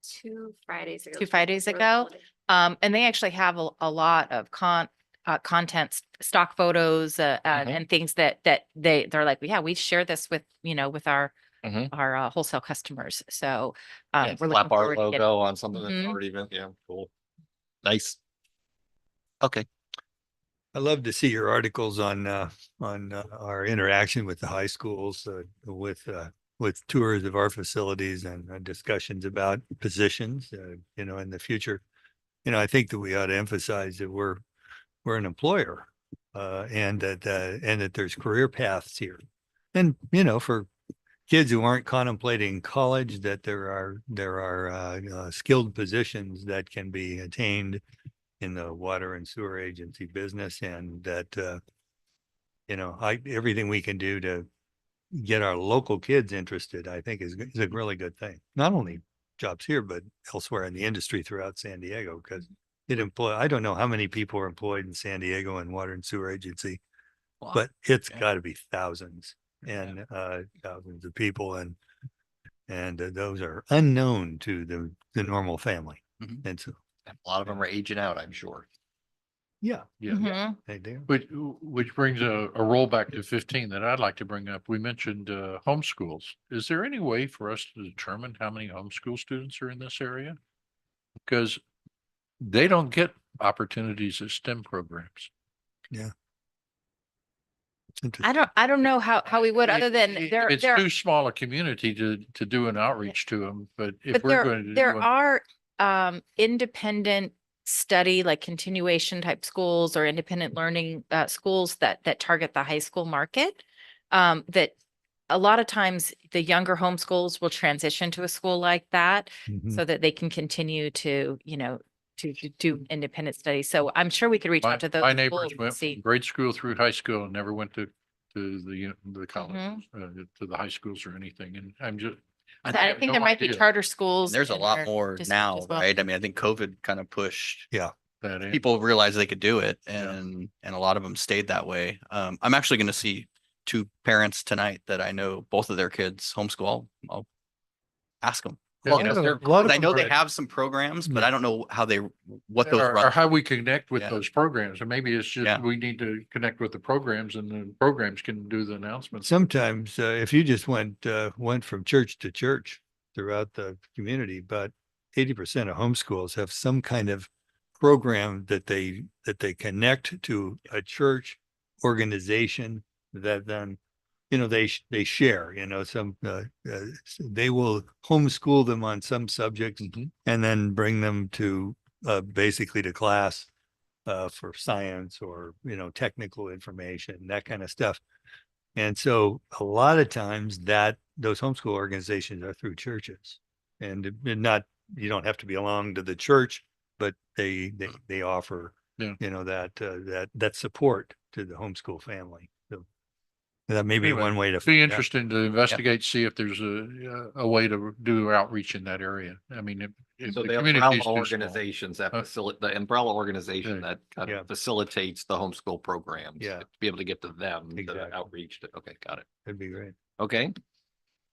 S8: 2 Fridays ago.
S2: 2 Fridays
S8: Before the
S2: ago.
S8: holiday.
S2: And they actually have a lot of content, stock photos, and things that they're like, yeah, we share this with, with our
S7: Mhm.
S2: our wholesale customers. So
S7: Yeah,
S2: we're
S7: slap
S2: looking
S7: our
S2: forward to getting.
S7: logo on something that's
S2: Mhm.
S7: already been, yeah, cool. Nice. Okay.
S6: I love to see your articles on our interaction with the high schools, with tours of our facilities and discussions about positions, in the future. I think that we ought to emphasize that we're an employer, and that there's career paths here. And, for kids who aren't contemplating college, that there are skilled positions that can be attained in the water and sewer agency business, and that, everything we can do to get our local kids interested, I think is a really good thing. Not only jobs here, but elsewhere in the industry throughout San Diego, because I don't know how many people are employed in San Diego in water and sewer agency,
S7: Wow.
S6: but it's
S7: Yeah.
S6: got to be thousands and thousands of people, and those are unknown to the normal family.
S3: Mhm.
S6: And so,
S7: A lot of them are aging out, I'm sure.
S6: yeah,
S1: Yeah.
S2: Mhm.
S6: they do.
S1: Which brings a rollback to 15 that I'd like to bring up. We mentioned homeschools. Is there any way for us to determine how many homeschool students are in this area? Because they don't get opportunities at STEM programs.
S6: It's interesting.
S2: I don't know how we would, other than
S1: It's
S2: there.
S1: too small a community to do an outreach to them, but if
S2: But
S1: we're going to.
S2: there
S1: do
S2: are independent study, like continuation type schools or independent learning schools that target the high school market. That a lot of times the younger homeschools will transition to a school like that
S6: Mhm.
S2: so that they can continue to, to do independent studies. So I'm sure we could reach out to those
S1: My
S2: schools
S1: neighbors
S2: and
S1: went
S2: see.
S1: from grade school through high school and never went to the college, to the high schools or anything. And I'm just.
S2: I
S1: have
S2: think
S1: no
S2: there might be
S1: idea
S2: charter schools.
S3: There's a
S2: in
S3: lot
S2: our
S3: more
S2: district
S3: now,
S2: as well.
S3: right? I mean, I think COVID kind of pushed
S1: that in.
S3: people realized they could do it,
S1: Yeah.
S3: and a lot of them stayed that way. I'm actually going to see 2 parents tonight that I know both of their kids homeschool. I'll ask them.
S1: Yeah.
S3: You know,
S6: A lot of
S3: I know
S6: them
S3: they
S6: are-
S3: have some programs, but
S6: Yeah.
S3: I don't know how what those
S1: Or
S3: run.
S1: how we connect with
S3: Yeah.
S1: those programs. And maybe it's just,
S3: Yeah.
S1: we need to connect with the programs and the programs can do the announcements.
S6: Sometimes, if you just went from church to church throughout the community, but 80% of homeschools have some kind of program that they connect to a church organization that then, they share, they will homeschool them on some subjects
S1: Mhm.
S6: and then bring them to basically to class for science or, technical information, that kind of stuff. And so a lot of times those homeschool organizations are through churches, and not, you don't have to belong to the church, but they offer,
S1: Yeah.
S6: that support to the homeschool family. So that may be
S1: Anyway,
S6: one way to.
S1: Be
S6: find out.
S1: interesting to investigate, see if there's a way to do outreach in that area. I mean, if
S7: So
S1: the
S7: the
S1: community
S7: umbrella
S1: is too small.
S7: organizations that
S1: Huh?
S7: the umbrella organization
S1: Yeah.
S7: that kind
S6: Yeah.
S7: of facilitates the homeschool programs.
S6: Yeah.
S7: To be able to get to them, the
S6: Exactly.
S7: outreach. Okay, got it.
S6: That'd be great.
S7: Okay.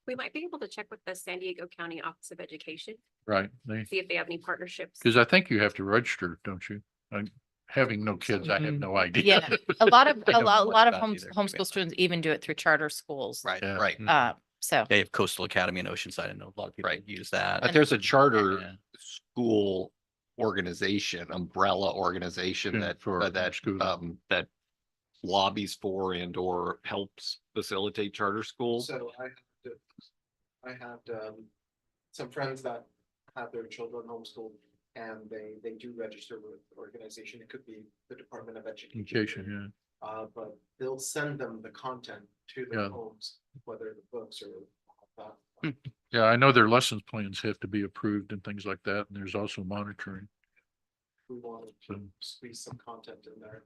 S8: We might be able to check with the San Diego County Office of Education,
S1: Right.
S8: see if they have any partnerships.
S1: Because I think you have to register, don't you? having no kids, I have no idea.
S2: Yeah, a lot of,
S4: I
S2: a
S4: don't know
S2: lot, a
S4: much
S2: lot of
S4: about it either, to be
S2: homeschool
S4: honest.
S2: students even do it through charter schools.
S3: Right,
S1: Yeah.
S3: right.
S2: So,
S3: They have Coastal Academy in Oceanside. I know a lot of people
S7: Right.
S3: use that.
S7: But there's a charter
S3: Yeah.
S7: school organization, umbrella organization
S1: Yeah,
S7: that,
S1: for
S7: that,
S1: homeschooling.
S7: that lobbies for and or helps facilitate charter schools.
S5: So I had some friends that have their children homeschooled and they do register with the organization. It could be the Department of Education.
S1: Education,
S5: But they'll send them the content to
S1: Yeah.
S5: their homes, whether the books or.
S1: yeah. I know their lessons plans have to be approved and things like that, and there's also monitoring.
S5: We wanted
S1: So
S5: to squeeze some content in there.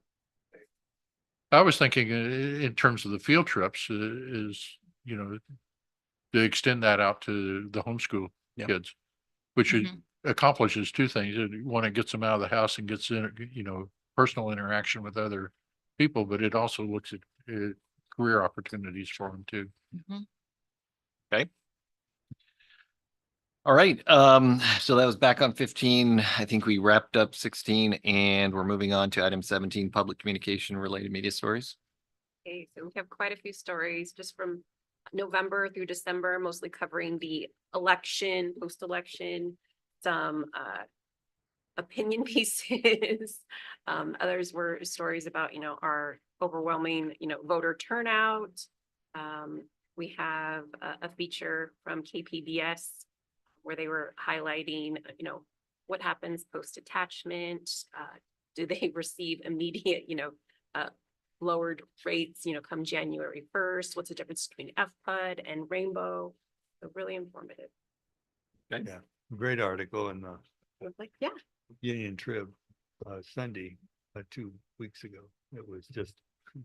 S1: I was thinking in terms of the field trips is, to extend that out to the homeschool
S3: Yeah.
S1: kids, which it
S2: Mhm.
S1: accomplishes two things. One, it gets them out of the house and gets in, personal interaction with other people, but it also looks at career opportunities for them too.
S7: All right, so that was back on 15. I think we wrapped up 16 and we're moving on to item 17, public communication related media stories.
S8: Okay, so we have quite a few stories just from November through December, mostly covering the election, post-election, some opinion pieces. Others were stories about, our overwhelming, voter turnout. We have a feature from KPBS where they were highlighting, what happens post-attachment? Do they receive immediate, lowered rates, come January 1st? What's the difference between FPUD and Rainbow? So really informative.
S6: Yeah, great article in the
S8: I was like, yeah,
S6: Union Trib Sunday 2 weeks ago. It was just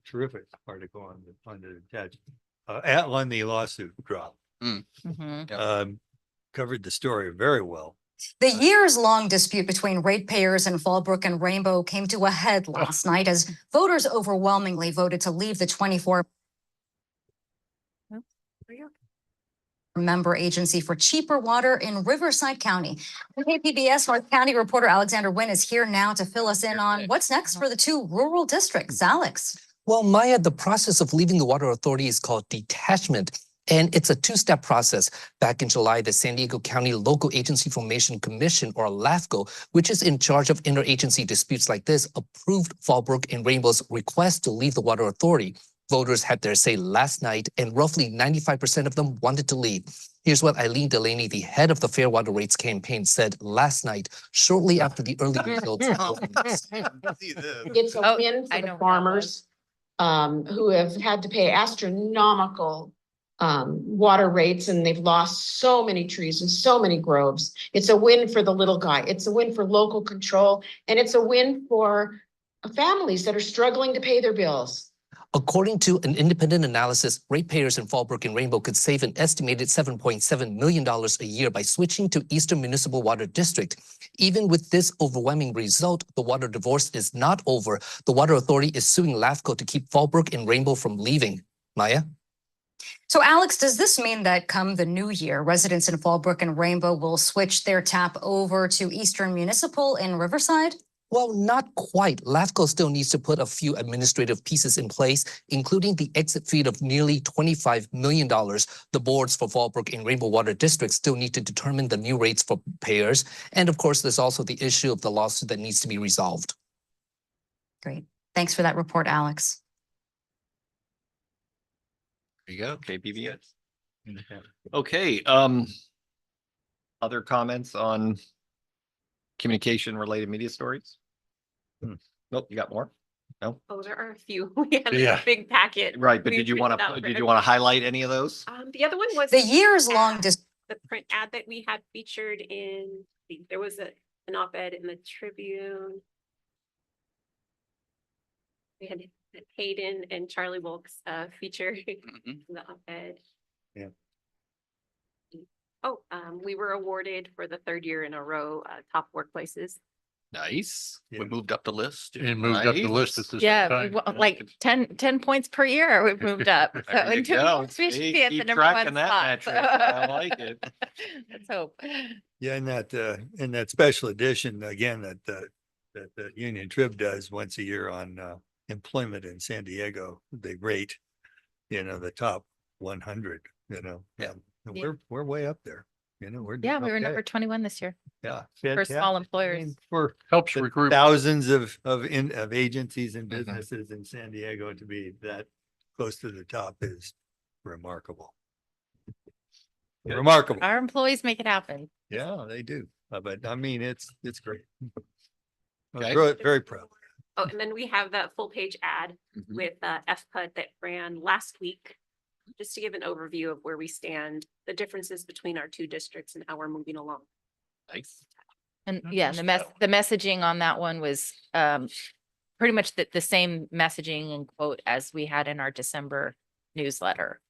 S6: terrific article on the attachment. On the lawsuit drop.
S2: Mhm.
S6: Covered the story very well.
S9: The years-long dispute between ratepayers and Fallbrook and Rainbow came to a head last night as voters overwhelmingly voted to leave the 24-member agency for cheaper water in Riverside County. KPBS North County reporter Alexander Nguyen is here now to fill us in on what's next for the two rural districts. Alex.
S10: Well, Maya, the process of leaving the water authority is called detachment. And it's a two-step process. Back in July, the San Diego County Local Agency Formation Commission, or LAFCO, which is in charge of interagency disputes like this, approved Fallbrook and Rainbow's request to leave the water authority. Voters had their say last night, and roughly 95% of them wanted to leave. Here's what Eileen Delaney, the head of the Fair Water Rates campaign, said last night, shortly after the early results.
S11: It's a
S2: Oh,
S11: win
S2: I
S11: for
S2: know
S11: the
S2: who that
S11: farmers who have had to pay astronomical water rates, and they've lost so many trees and so many groves. It's a win for the little guy. It's a win for local control, and it's a win for families that are struggling to pay their bills.
S10: According to an independent analysis, ratepayers in Fallbrook and Rainbow could save an estimated $7.7 million a year by switching to Eastern Municipal Water District. Even with this overwhelming result, the water divorce is not over. The Water Authority is suing LAFCO to keep Fallbrook and Rainbow from leaving. Maya?
S9: So Alex, does this mean that come the new year, residents in Fallbrook and Rainbow will switch their tap over to Eastern Municipal in Riverside?
S10: Well, not quite. LAFCO still needs to put a few administrative pieces in place, including the exit fee of nearly $25 million. The boards for Fallbrook and Rainbow Water Districts still need to determine the new rates for payers. And of course, there's also the issue of the lawsuit that needs to be resolved.
S9: Great. Thanks for that report, Alex.
S7: There you go, KPBS. Okay, other comments on communication related media stories? Nope, you got more? No?
S8: oh, there are a few. We had
S1: Yeah.
S8: a big packet.
S7: Right, but
S8: We
S7: did you
S8: printed
S7: want
S8: out
S7: to,
S8: for
S7: did you want to highlight any of those?
S8: The other one was
S9: The years-long
S8: the print ad that we had featured in, there was an op-ed in the Tribune. We had Hayden and Charlie Wilkes featured in the op-ed.
S6: Yeah.
S8: Oh, we were awarded for the third year in a row, top workplaces.
S7: Nice.
S6: Yeah.
S3: We moved up the list.
S1: And moved up the list at this
S2: Yeah,
S1: time.
S2: like 10 points per year we've moved up. So
S7: There you
S2: in 2
S7: go.
S2: months, we should
S7: See,
S2: be at the
S7: keep
S2: number
S7: tracking
S2: one
S7: that
S2: spot.
S7: metric. I like it.
S2: Let's hope.
S6: Yeah, in that special edition, again, that that the Union Trib does once a year on employment in San Diego. They rate, the top 100,
S3: Yeah.
S6: and
S2: Yeah.
S6: we're way up there. We're
S2: Yeah,
S6: doing
S2: we were
S6: okay.
S2: number 21 this year.
S6: Yeah.
S2: for small
S6: fantastic. I
S2: employers.
S6: mean, For
S1: Helps
S6: the
S1: recruit.
S6: thousands of agencies and
S4: Mhm.
S6: businesses in San Diego to be that close to the top is remarkable.
S4: Good.
S6: Remarkable.
S2: Our employees make it happen.
S6: Yeah, they do. But I mean, it's great.
S4: Okay.
S6: Very proud.
S8: Oh, and then we have that full page ad
S4: Mhm.
S8: with FPUD that ran last week. Just to give an overview of where we stand, the differences between our two districts and how we're moving along.
S4: Nice.
S2: And
S1: Not
S2: yeah,
S1: just
S2: the
S1: that
S2: the messaging on that one was pretty much the same messaging and quote as we had in our December newsletter.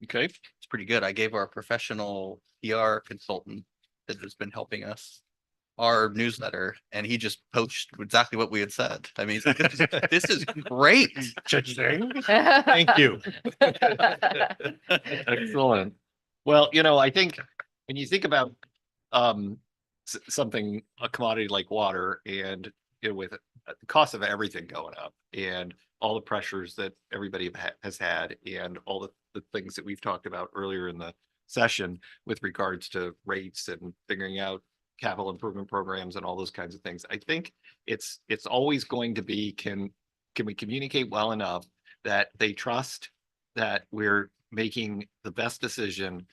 S4: Okay.
S3: It's pretty good. I gave our professional PR consultant that has been helping us our newsletter, and he just poached exactly what we had said. I mean, this is great.
S4: Thank you. Excellent. Well, I think when you think about something, a commodity like water, and with the cost of everything going up and all the pressures that everybody has had and all the things that we've talked about earlier in the session with regards to rates and figuring out capital improvement programs and all those kinds of things. I think it's always going to be, can we communicate well enough that they trust that we're making the best decision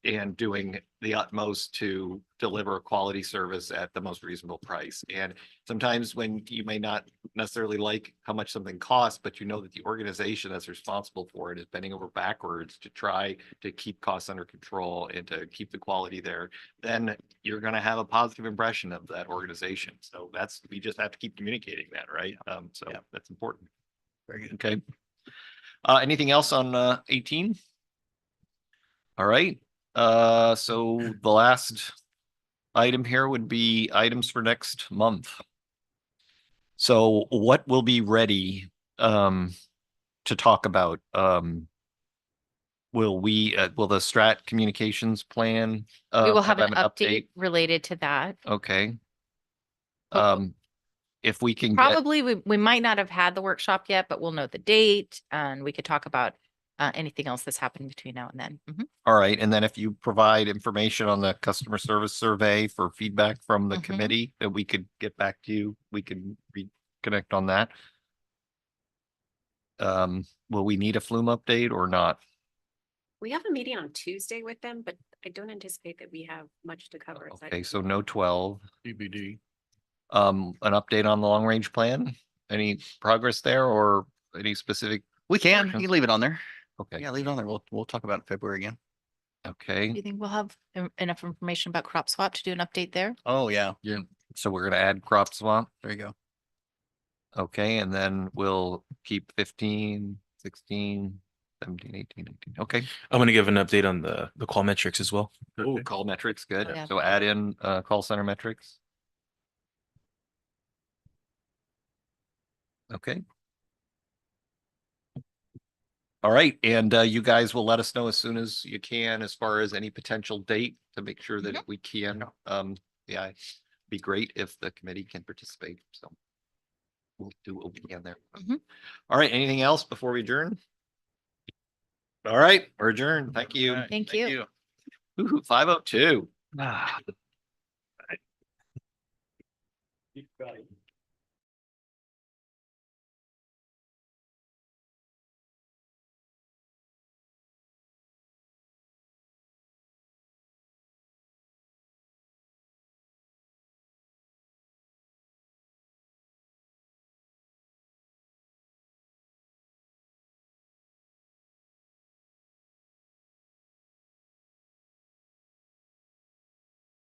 S4: and doing the utmost to deliver a quality service at the most reasonable price. And sometimes when you may not necessarily like how much something costs, but you know that the organization that's responsible for it is bending over backwards to try to keep costs under control and to keep the quality there, then you're going to have a positive impression of that organization. So we just have to keep communicating that, right? So
S3: Yeah.
S4: that's important.
S3: Very good.
S4: Okay. Anything else on 18? All right, so the last item here would be items for next month. So what will be ready to talk about? Will the Strat Communications plan?
S2: We will have an
S4: an
S2: update related to that.
S4: Okay.
S2: Hopefully-
S4: If we can get,
S2: Probably we might not have had the workshop yet, but we'll know the date and we could talk about anything else that's happening between now and then. Mhm.
S4: all right, and then if you provide information on the customer service survey for feedback from the
S2: Mhm.
S4: committee, that we could get back to you, we can reconnect on that. Will we need a flume update or not?
S8: We have a meeting on Tuesday with them, but I don't anticipate that we have much to cover. aside
S4: Okay,
S8: from
S4: so
S8: that.
S4: no 12.
S1: CBD.
S4: An update on the long range plan? Any progress there or any specific?
S3: We can leave it on there.
S4: Okay,
S3: Yeah, leave it on there. We'll talk about it in February again.
S2: Do
S4: okay,
S2: you think we'll have enough information about crop swap to do an update there?
S3: Oh, yeah.
S4: so we're gonna add crop swamp.
S3: There you go.
S4: Okay, and then we'll keep 15, 16, 17, 18, 19. Okay.
S5: I'm gonna give an update on the call metrics as well.
S4: Oh, call metrics, good.
S2: Yeah.
S4: So add in call center metrics. Okay. All right, and you guys will let us know as soon as you can as far as any potential date to make sure that we can. Yeah, it'd be great if the committee can participate, so we'll do what we can there.
S2: Mhm.
S4: All right, anything else before we adjourn? All right, we're adjourned. Thank you.
S3: All right,
S2: Thank you.
S4: Ooh, 5:02.
S6: You've got it.